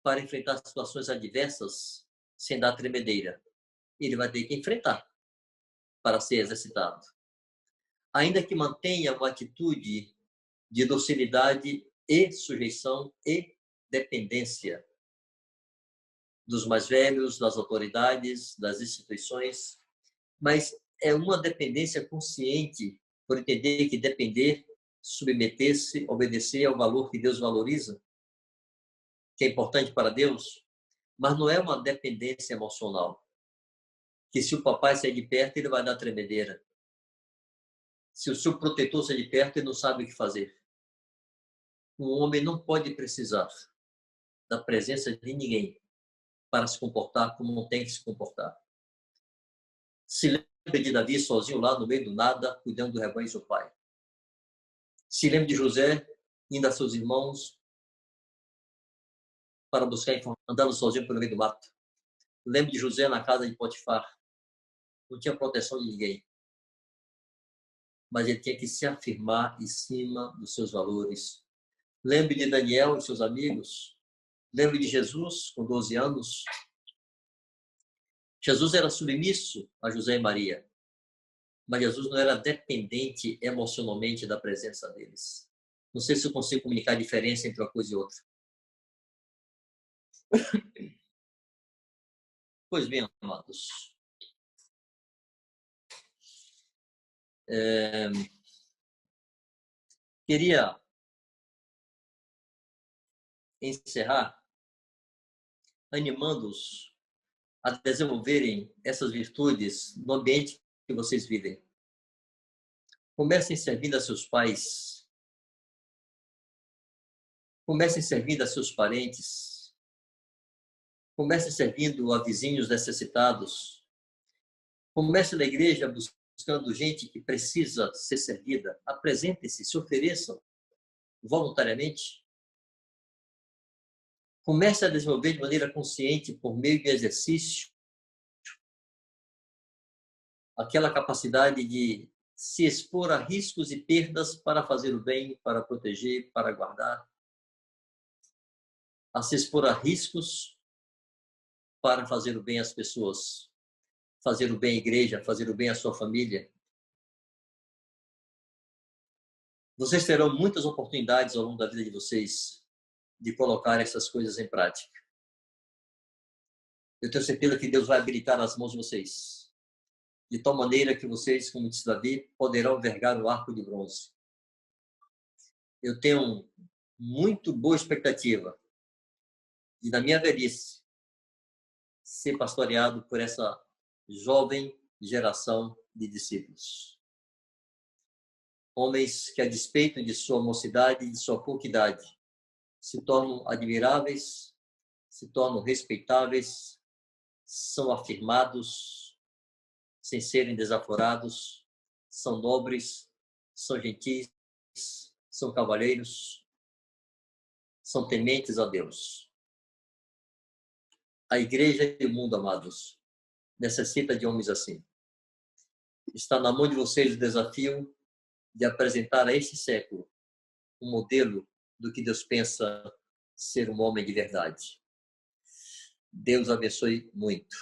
para enfrentar situações adversas sem dar tremedeira. Ele vai ter que enfrentar para ser exercitado. Ainda que mantenha uma atitude de docilidade e sujeição e dependência dos mais velhos, das autoridades, das instituições, mas é uma dependência consciente, por entender que depender, submeter-se, obedecer ao valor que Deus valoriza, que é importante para Deus, mas não é uma dependência emocional, que se o papai sair de perto, ele vai dar tremedeira. Se o seu protetor sair de perto, ele não sabe o que fazer. Um homem não pode precisar da presença de ninguém para se comportar como não tem que se comportar. Se lembre de Davi sozinho lá no meio do nada, cuidando do rebanho do seu pai. Se lembre de José indo a seus irmãos para buscar informação, andando sozinho pelo meio do mato. Lembre de José na casa de Potifar. Não tinha proteção de ninguém. Mas ele tinha que se afirmar em cima dos seus valores. Lembre de Daniel e seus amigos. Lembre de Jesus, com 12 anos. Jesus era submisso a José e Maria, mas Jesus não era dependente emocionalmente da presença deles. Não sei se eu consigo comunicar a diferença entre uma coisa e outra. Pois bem, amados. Queria encerrar animando-os a desenvolverem essas virtudes no ambiente que vocês vivem. Comecem servindo a seus pais. Comecem servindo a seus parentes. Comecem servindo a vizinhos necessitados. Comece na igreja buscando gente que precisa ser servida. Apresentem-se, se ofereçam voluntariamente. Comece a desenvolver de maneira consciente, por meio de exercício, aquela capacidade de se expor a riscos e perdas para fazer o bem, para proteger, para guardar. A se expor a riscos para fazer o bem às pessoas, fazer o bem à igreja, fazer o bem à sua família. Vocês terão muitas oportunidades ao longo da vida de vocês de colocar essas coisas em prática. Eu tenho certeza que Deus vai habilitar as mãos de vocês, de tal maneira que vocês, como disse Davi, poderão vergar o arco de bronze. Eu tenho muito boa expectativa de, na minha velhice, ser pastoreado por essa jovem geração de discípulos. Homens que, a despeito de sua mocidade e de sua pouca idade, se tornam admiráveis, se tornam respeitáveis, são afirmados, sem serem desaforados, são nobres, são gentis, são cavalheiros, são tementes a Deus. A igreja e o mundo, amados, necessita de homens assim. Está na mão de vocês o desafio de apresentar a este século um modelo do que Deus pensa ser um homem de verdade. Deus abençoe muito.